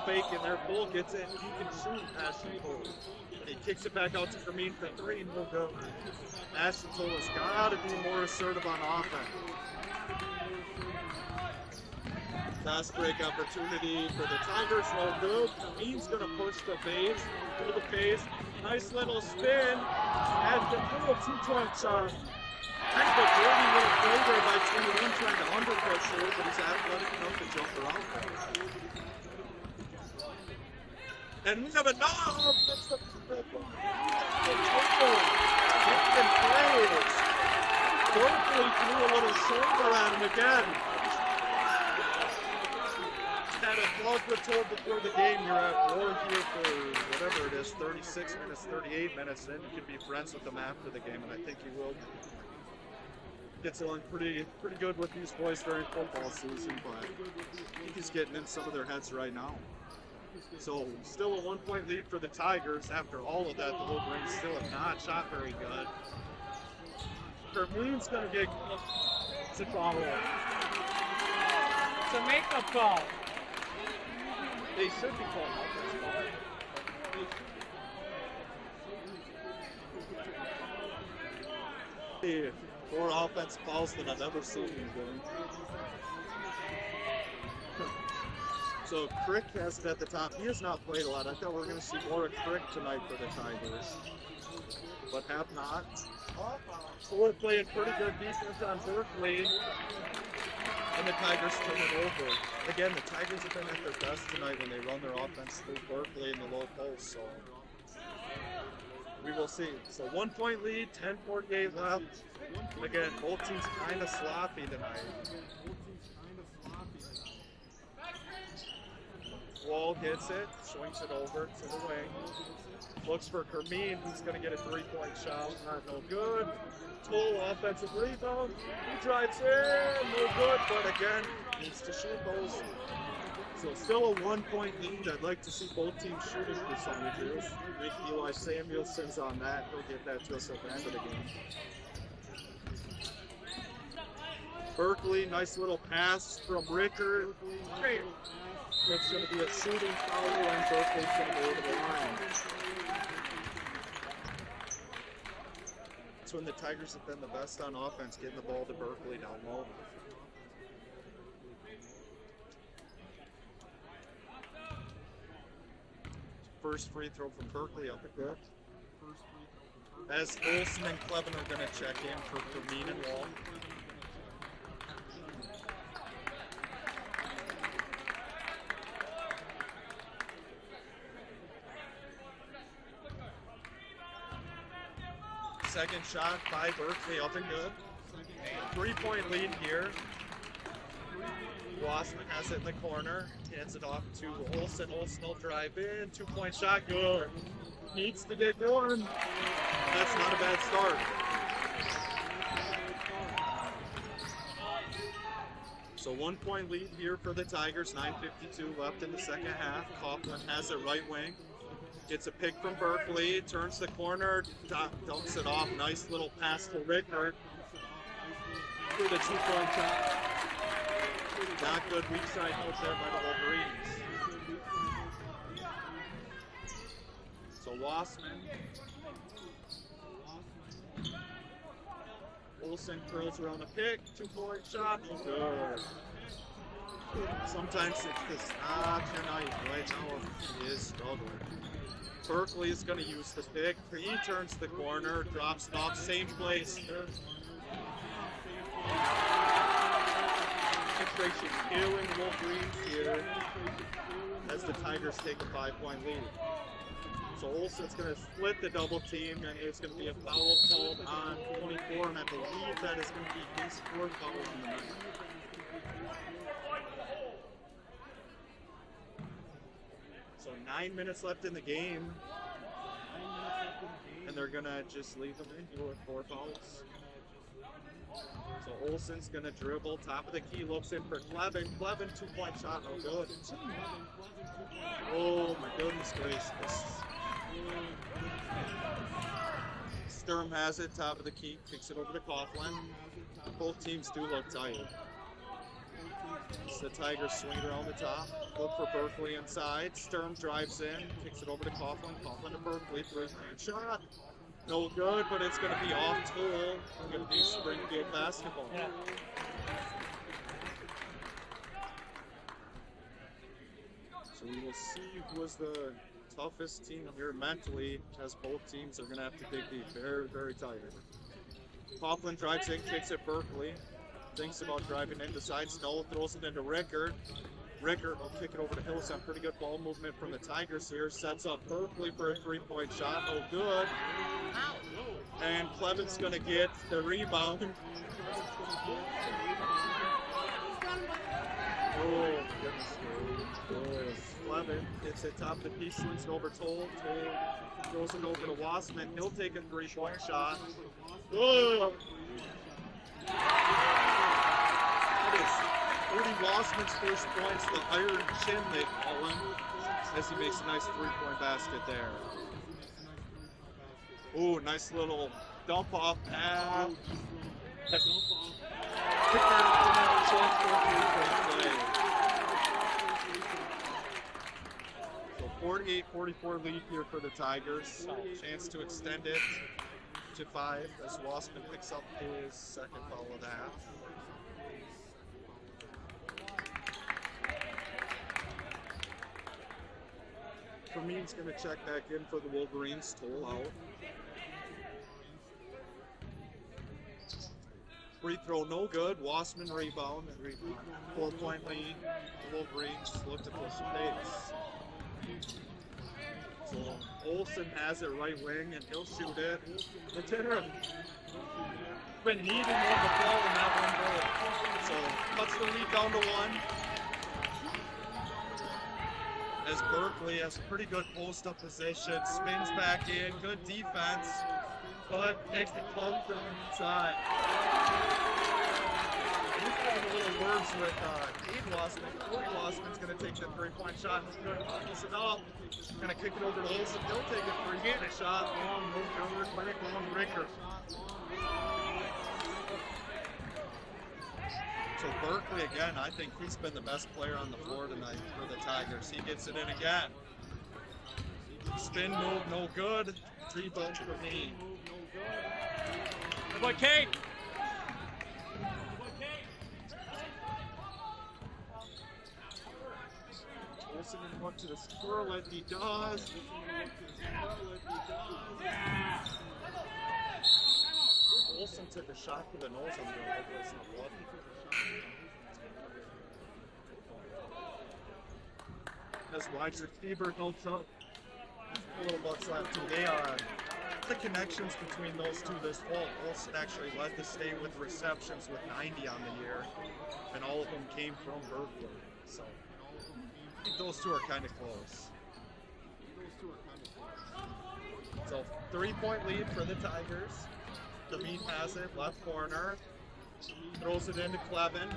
fake in there. Bull gets it. He can shoot Ashton Toll. He kicks it back out to Kermeen for three. No go. Ashton Toll has got to be more assertive on offense. Fast break opportunity for the Tigers. No good. Kermeen's going to push the base. Pull the pace. Nice little spin. And the little two-point shot. Kind of a dirty little play there by 21 trying to underpush it, but he's athletic enough to jump around. And we have a knob. That's the Taking plays. Berkeley threw a little shoulder at him again. Had a club told before the game you're at war here for whatever it is, 36 minutes, 38 minutes, then you can be friends with them after the game, and I think you will. Gets along pretty good with these boys during football season, but I think he's getting in some of their heads right now. So still a 1-point lead for the Tigers. After all of that, the Wolverines still have not shot very good. Kermeen's going to get to follow it. It's a makeup call. They should be called offense ball. More offense calls than I've ever seen him doing. So Crick has it at the top. He has not played a lot. I thought we were going to see more of Crick tonight for the Tigers, but have not. We're playing pretty good defense on Berkeley, and the Tigers turn it over. Again, the Tigers have been at their best tonight when they run their offense through Berkeley in the low post, so we will see. So 1-point lead, 10:48 left. Again, both teams kind of sloppy tonight. Wall gets it, swings it over to the wing. Looks for Kermeen, he's going to get a 3-point shot. Not no good. Toll offensive rebound. He drives in, no good, but again, needs to shoot those. So still a 1-point lead. I'd like to see both teams shooting percentages. I think Eli Samuelson's on that. He'll get that to us at the end of the game. Berkeley, nice little pass from Rickard. It's going to be a shooting foul, and Berkeley's going to go to the line. That's when the Tigers have been the best on offense, getting the ball to Berkeley down low. First free throw from Berkeley up at good. As Olsen and Clevin are going to check in for Kermeen and Wall. Second shot by Berkeley, up and good. 3-point lead here. Wassman has it in the corner, hands it off to Olsen. Olsen will drive in, 2-point shot, good. Needs to get going. That's not a bad start. So 1-point lead here for the Tigers, 9:52 left in the second half. Coughlin has it right wing. Gets a pick from Berkeley, turns the corner, dumps it off. Nice little pass to Rickard for the 2-point shot. Not good weak side help there by the Wolverines. So Wassman. Olsen curls around the pick, 2-point shot, no good. Sometimes it's just not your night. Right now, he is struggling. Berkeley is going to use the pick. He turns the corner, drops it off, same place. Concentration killing the Wolverines here as the Tigers take a 5-point lead. So Olsen's going to split the double team, and there's going to be a foul called on 24, and I believe that is going to be his fourth foul on the night. So 9 minutes left in the game, and they're going to just leave them in here with 4 fouls. So Olsen's going to dribble, top of the key, looks in for Clevin. Clevin, 2-point shot, no good. Oh my goodness gracious. Sturm has it, top of the key, kicks it over to Coughlin. Both teams do look tired. So the Tigers swing around the top, look for Berkeley inside. Sturm drives in, kicks it over to Coughlin. Coughlin to Berkeley, 3-point shot. No good, but it's going to be off tool. It's going to be Springfield basketball. Yeah. So we will see who was the toughest team here mentally, as both teams are going to have to dig deep. Very, very tired. Coughlin drives in, kicks at Berkeley. Thinks about driving in, decides no, throws it into Rickard. Rickard will kick it over to Hillside. Pretty good ball movement from the Tigers here. Sets up Berkeley for a 3-point shot. No good. And Clevin's going to get the rebound. Oh, goodness. Clevin hits it top of the piece, swings it over Toll. Toll throws it over to Wassman. He'll take a 3-point shot. Oh. That is Cody Wassman's first points, the iron chin they call him, as he makes a nice 3-point basket there. Ooh, nice little dump off pass. So 48-44 lead here for the Tigers. Chance to extend it to 5 as Wassman picks up his second foul of the half. Fermin's going to check back in for the Wolverines. Toll out. Free throw no good. Wassman rebound. 4-point lead. The Wolverines look to push the pace. So Olsen has it right wing, and he'll shoot it. It's him. Been needing more of the ball in that one goal. So cuts the lead down to 1. As Berkeley has a pretty good post-up position, spins back in, good defense, but takes the club from inside. He's having a little words with Cade Wassman. Cody Wassman's going to take the 3-point shot. He's going to push it up. Going to kick it over to Olsen. He'll take it for a shot. Long, no cover, quick, long, Rickard. So Berkeley, again, I think he's been the best player on the floor tonight for the Tigers. He gets it in again. Spin move, no good. Rebound for me. Good boy, Kate. Olsen didn't want to the score like he does. Olsen took a shot to the nose on the goal, but it's not blood. As wide receiver goes up, a little bucks left too. They are the connections between those two this fall. Olsen actually led the state with receptions with 90 on the year, and all of them came from Berkeley. So I think those two are kind of close. So 3-point lead for the Tigers. Devine has it, left corner. Throws it into Clevin.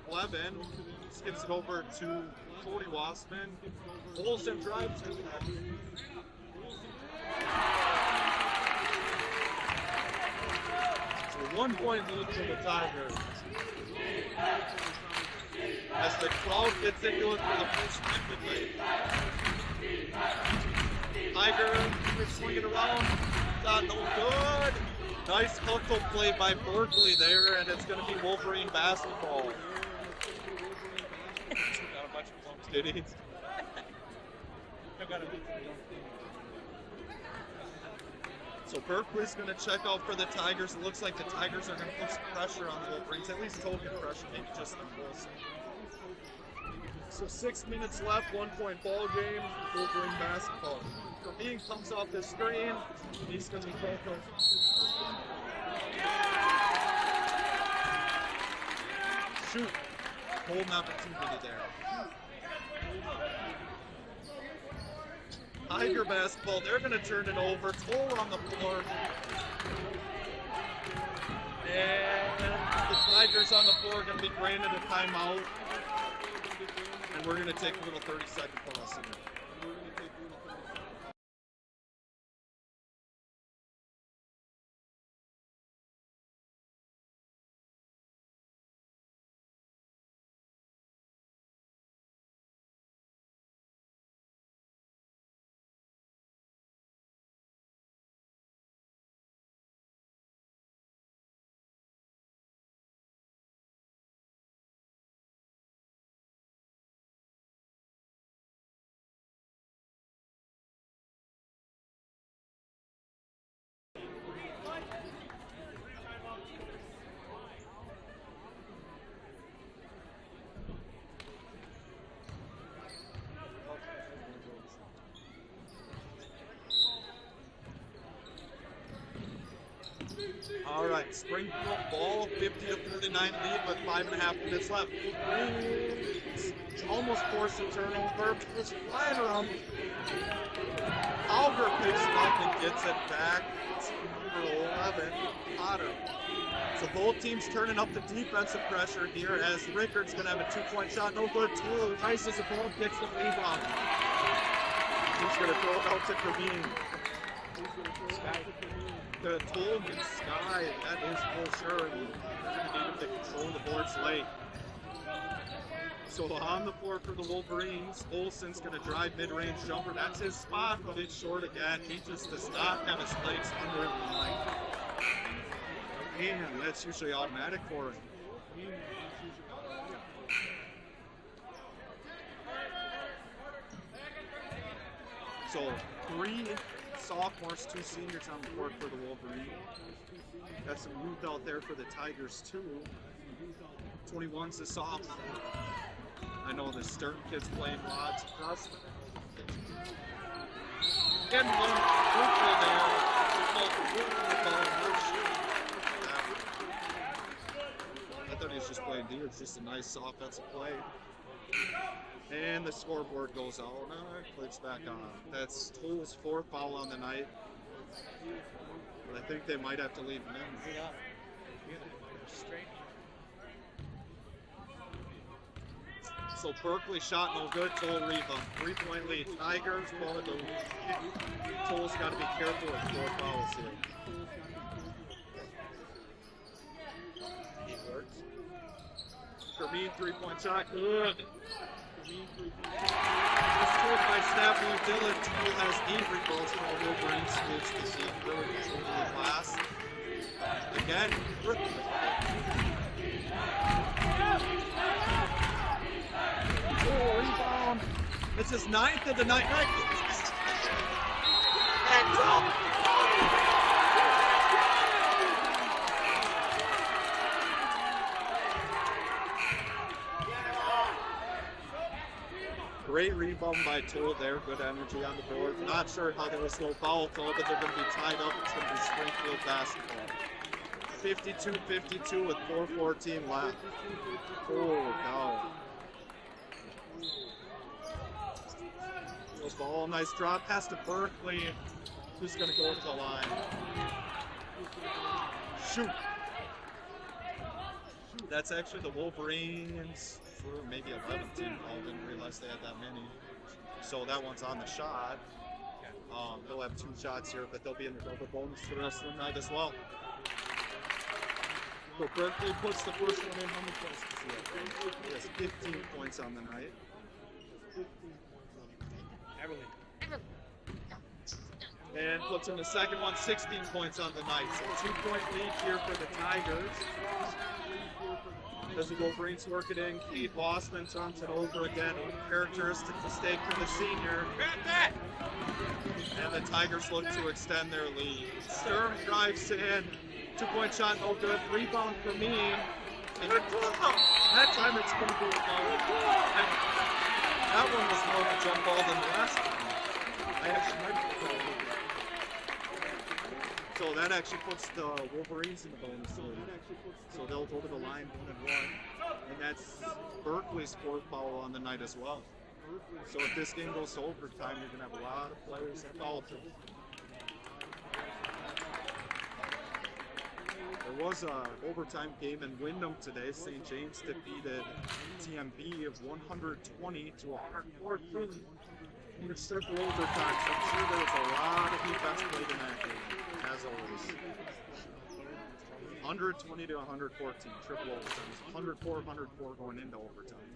Clevin skips it over to Cody Wassman. Olsen drives it. So 1-point lead for the Tigers. As the crowd gets into it for the first time today. Tiger is swinging around. Shot no good. Nice hustle play by Berkeley there, and it's going to be Wolverine basketball. Did he? So Berkeley's going to check out for the Tigers. It looks like the Tigers are going to put some pressure on the Wolverines, at least token pressure, maybe just the most. So 6 minutes left, 1-point ball game, Wolverine basketball. Green comes off the screen. He's going to be focused. Shoot. Golden opportunity there. Tiger basketball, they're going to turn it over. Toll on the floor. And the Tigers on the floor are going to be granted a timeout. And we're going to take a little 30-second pause here. All right, Springfield ball, 50-49 lead with 5.5 minutes left. Almost forced a turnover. It's flying around. Alger picks it up and gets it back. It's number 11, Potter. So both teams turning up the defensive pressure here as Rickard's going to have a 2-point shot. No good. Tool ices the ball, gets the rebound. He's going to throw it out to Kaveen. The Toll and Sky, that is for sure. They need to control the boards late. So on the floor for the Wolverines, Olsen's going to drive mid-range jumper. That's his spot, but it's short again. He just does not have his legs under the line. Man, that's usually automatic for him. So 3 sophomores, 2 seniors on the court for the Wolverines. Got some youth out there for the Tigers too. 21's a sophomore. I know the Stern kids playing lots. And one there. I thought he was just playing D. It's just a nice offensive play. And the scoreboard goes out. No, it clicks back on. That's Toll's 4th foul on the night. But I think they might have to leave him in. Yeah. So Berkeley shot no good. Toll rebound. 3-point lead. Tigers ball to Toll's got to be careful with 4 fouls here. He works. Kermeen 3-point shot. Good. It's scored by Snapper Dillon. Toll has 8 rebounds for the Wolverines. Switch to see really controlling the class. Again, rebound. It's his 9th of the night. Great rebound by Toll there. Good energy on the board. Not sure how there was no foul call, but they're going to be tied up. It's going to be Springfield basketball. 52-52 with 4:14 left. Oh, no. The ball, nice drop pass to Berkeley. Who's going to go to the line? Shoot. That's actually the Wolverines. Maybe 11 team ball. Didn't realize they had that many. So that one's on the shot. They'll have 2 shots here, but they'll be in the double bonus for the rest of the night as well. So Berkeley puts the first one in. How many points does he have? He has 15 points on the night. And puts in the second one, 16 points on the night. So 2-point lead here for the Tigers. As the Wolverines work it in, Keith Bossman turns it over again. Characteristic mistake for the senior. And the Tigers look to extend their lead. Sturm drives in. 2-point shot, no good. Rebound for me. And that time it's going to be that one was more of a jump ball than the last one. I actually might be calling it. So that actually puts the Wolverines in the bonus lead. So they'll go to the line 1-1. And that's Berkeley's fourth foul on the night as well. So if this game goes to overtime, you're going to have a lot of players that foul trouble. There was an overtime game in Wyndham today. St. James defeated TMB of 120 to 114. It's triple overtime, so I'm sure there's a lot of defense played in that game, as always. 120 to 114, triple overtime. 104 going into overtime.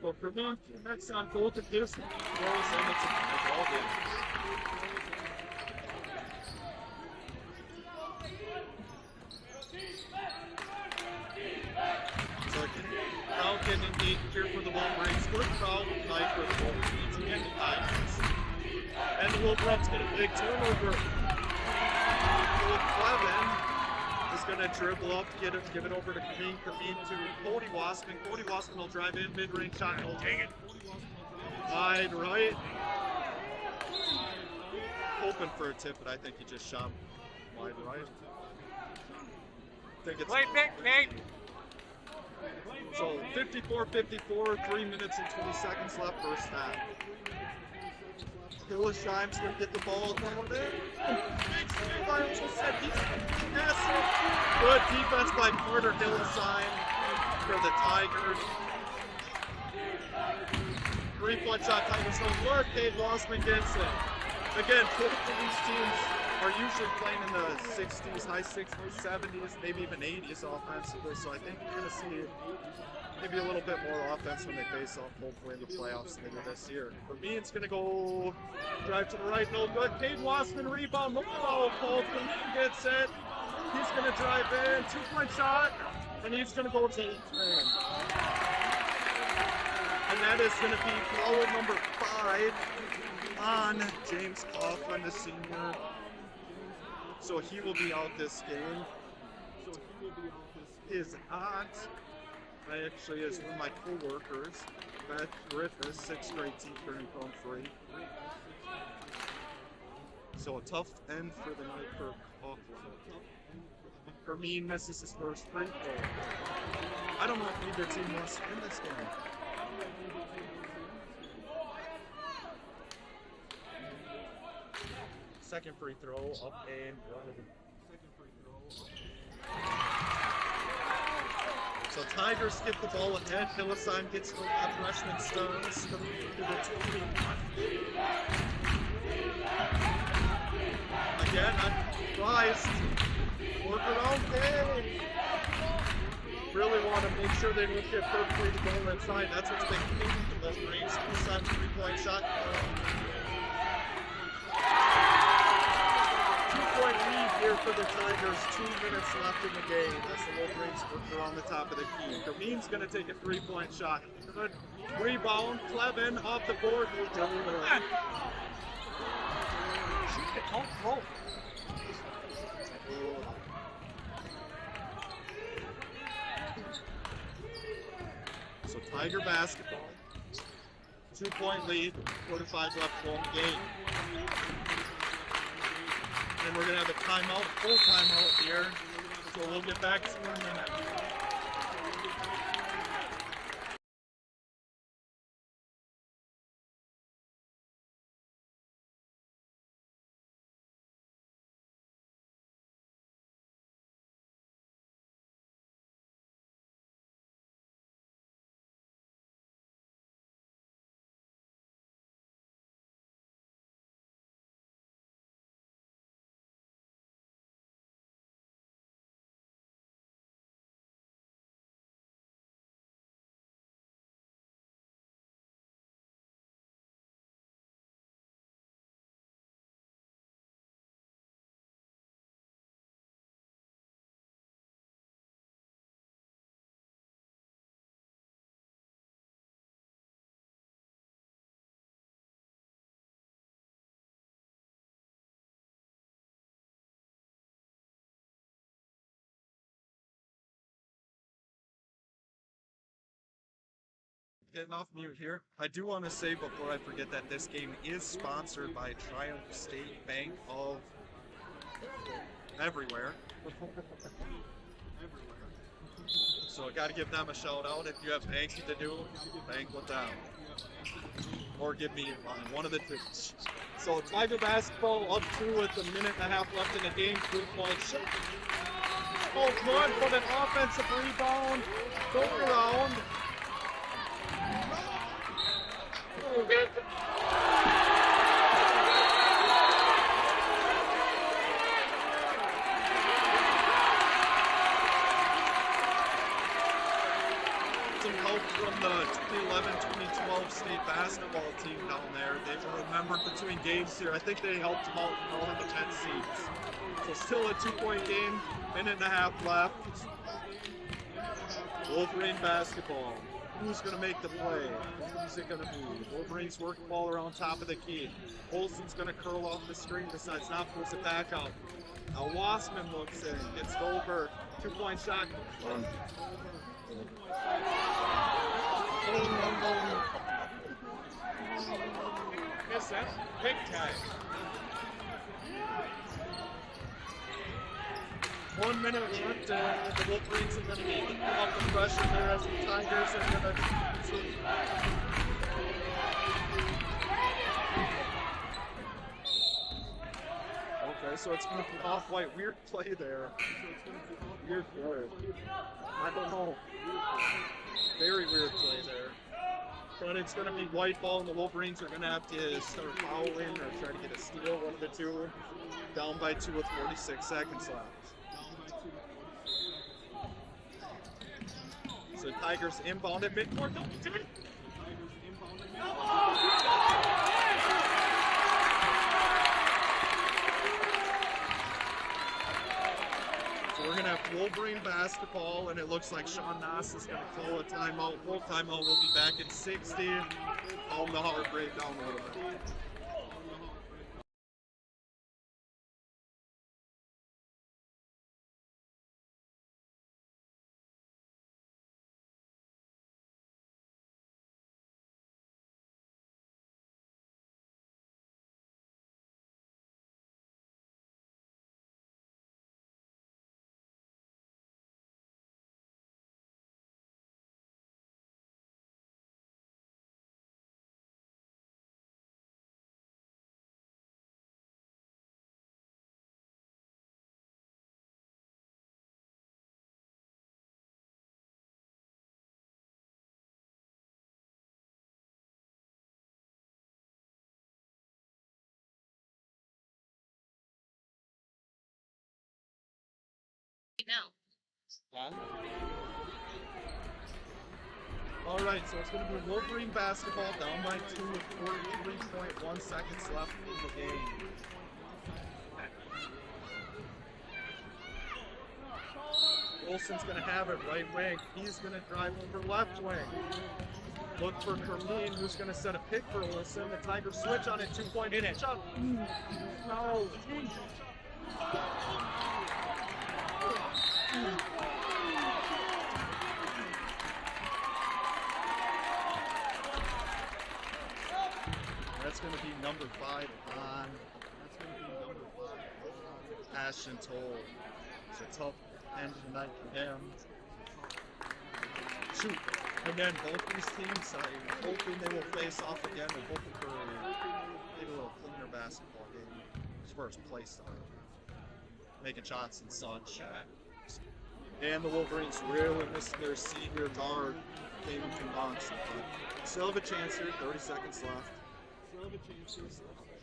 So for me, that's on both of this. It's a ball game. Now getting engaged here for the Wolverines. Good foul tonight for the Wolverines and the Tigers. And the Wolverines get a big turnover. Philip Clevin is going to dribble up, give it over to Kameen. Kameen to Cody Wassman. Cody Wassman will drive in, mid-range shot, and he'll take it. Wide right. Hoping for a tip, but I think he just shot wide right. I think it's... Play big, Kate. So 54-54, 3 minutes and 20 seconds left first half. Hillesheim's going to get the ball down there. Good defense by Carter Hillesheim for the Tigers. 3-point shot, Tigers don't work. Dave Lossman gets it. Again, both of these teams are usually playing in the 60s, high 60s, 70s, maybe even 80s offensively. So I think you're going to see maybe a little bit more offense when they face off, hopefully in the playoffs later this year. Vermeen's going to go drive to the right, no good. Cade Wassman rebound, no foul call. Vermeen gets it. He's going to drive in, 2-point shot, and he's going to go to the rim. And that is going to be foul number 5 on James Coughlin, the senior. So he will be out this game. His aunt actually is one of my co-workers, Beth Griffiths, 6th grade teacher in Cone Free. So a tough end for the night for Coughlin. Vermeen misses his first free throw. I don't know if either team wants to win this game. Second free throw up and running. So Tigers get the ball ahead. Hillesheim gets the freshman Stearns to the 21. Again, I'm surprised. Work around game. Really want to make sure they don't get perfectly to go inside. That's what's been key to the Wolverines. Hillesheim 3-point shot. 2-point lead here for the Tigers. 2 minutes left in the game. That's the Wolverines are on the top of the key. Vermeen's going to take a 3-point shot. Good rebound. Clevin off the board. Shoot it, don't roll. So Tiger basketball. 2-point lead. 45 left to go in the game. And we're going to have a timeout, full timeout here. So we'll get back to you in a minute. getting off mute here. I do want to say before I forget that this game is sponsored by Triumph State Bank of everywhere. So I got to give them a shout out. If you have banking to do, bank with them. Or give me one of the two. So Tiger basketball up 2 with a minute and a half left in the game. 3-point shot. Oh, good for an offensive rebound. Going around. Some help from the 2011-2012 state basketball team down there. They were remembered between games here. I think they helped them out in the 10 seeds. So still a 2-point game, minute and a half left. Wolverine basketball. Who's going to make the play? Who's it going to be? Wolverines work the ball around top of the key. Olsen's going to curl off the screen, decides not to push it back out. Now Wassman looks in, gets Goldberg. 2-point shot. Guess that's big time. 1 minute left, the Wolverines are going to be off the pressure there as the Tigers are going to. Okay, so it's going to be off-white. Weird play there. Weird play. I don't know. Very weird play there. But it's going to be white ball, and the Wolverines are going to have to start fouling or try to get a steal, one of the two. Down by 2 with 46 seconds left. So Tigers inbound at midcourt. So we're going to have Wolverine basketball, and it looks like Sean Noss is going to call a timeout. Full timeout. We'll be back in 60. On the heart rate down a little bit. Now. All right, so it's going to be Wolverine basketball down by 2 with 43.1 seconds left in the game. Olsen's going to have it right wing. He's going to drive over left wing. Look for Kermeen, who's going to set a pick for Olsen. The Tigers switch on it, 2-point hit. No. That's going to be number 5 on. That's going to be number 5 on Ashton Toll. It's a tough end of the night for him. Shoot. Again, both these teams, I'm hoping they will face off again. I'm hoping for maybe a little cleaner basketball game as far as play style. Making shots and such. And the Wolverines really missed their senior guard, Damon Johnson. Still have a chance here, 30 seconds left.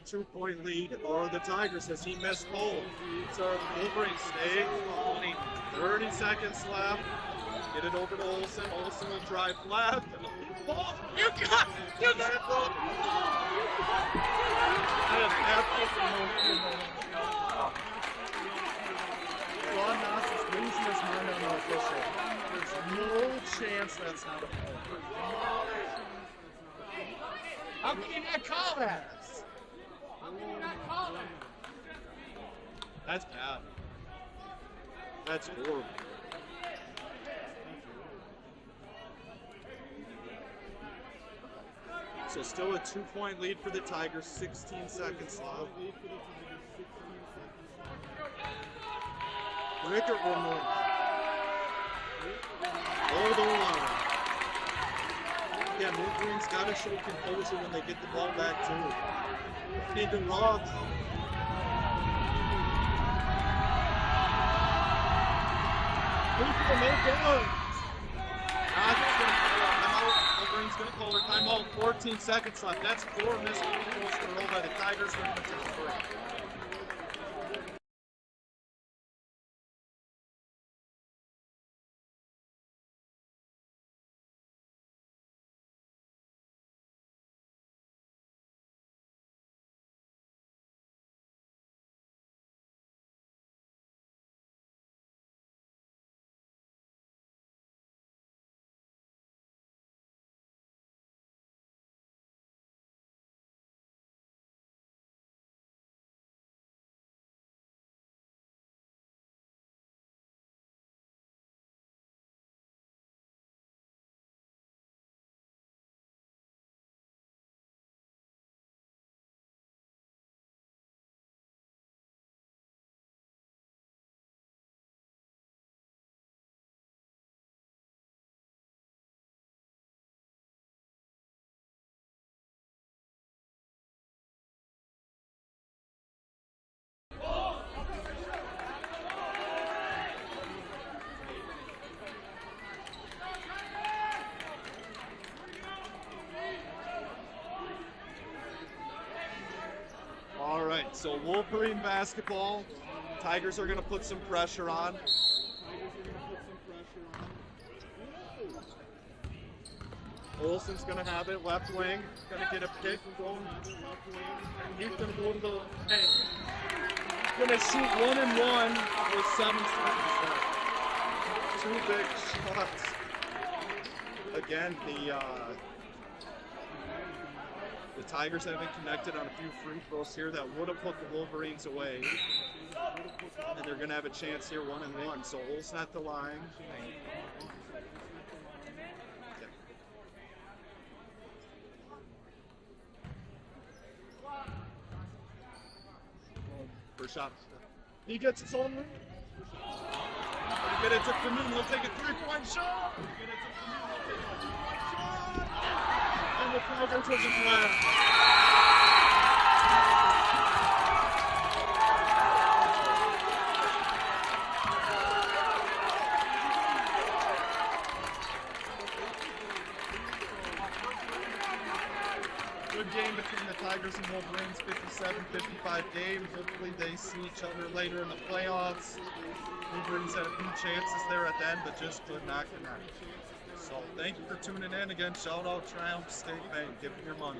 2-point lead, or the Tigers as he missed both. So Wolverines stay. 30 seconds left. Get it over to Olsen. Olsen will drive left. Oh, you got it! Ron Noss is losing his mind on the official. There's no chance that's not a foul. How can you not call that? That's bad. That's horrible. So still a 2-point lead for the Tigers, 16 seconds left. Rickert will move. Over the line. Yeah, Wolverines got to show composure when they get the ball back too. Need to rob. Who's going to make it? Wolverines going to call her timeout. 14 seconds left. That's 4 missed field goals in a row by the Tigers. They're going to take a break. All right, so Wolverine basketball. Tigers are going to put some pressure on. Olsen's going to have it, left wing. Going to get a pick going left wing. And he's going to go to the paint. He's going to shoot 1 and 1 with 7 seconds left. 2 big shots. Again, the Tigers haven't connected on a few free throws here that would have put the Wolverines away. And they're going to have a chance here, 1 and 1. So Olsen at the line. First shot. He gets his own ring. Get it to Kamoon. He'll take a 3-point shot. Get it to Kamoon. He'll take a 3-point shot. And the Tigers was his left. Good game between the Tigers and Wolverines, 57-55 game. Hopefully they see each other later in the playoffs. Wolverines had a few chances there at the end, but just could not connect. So thank you for tuning in. Again, shout out Triumph State Bank. Give them your money.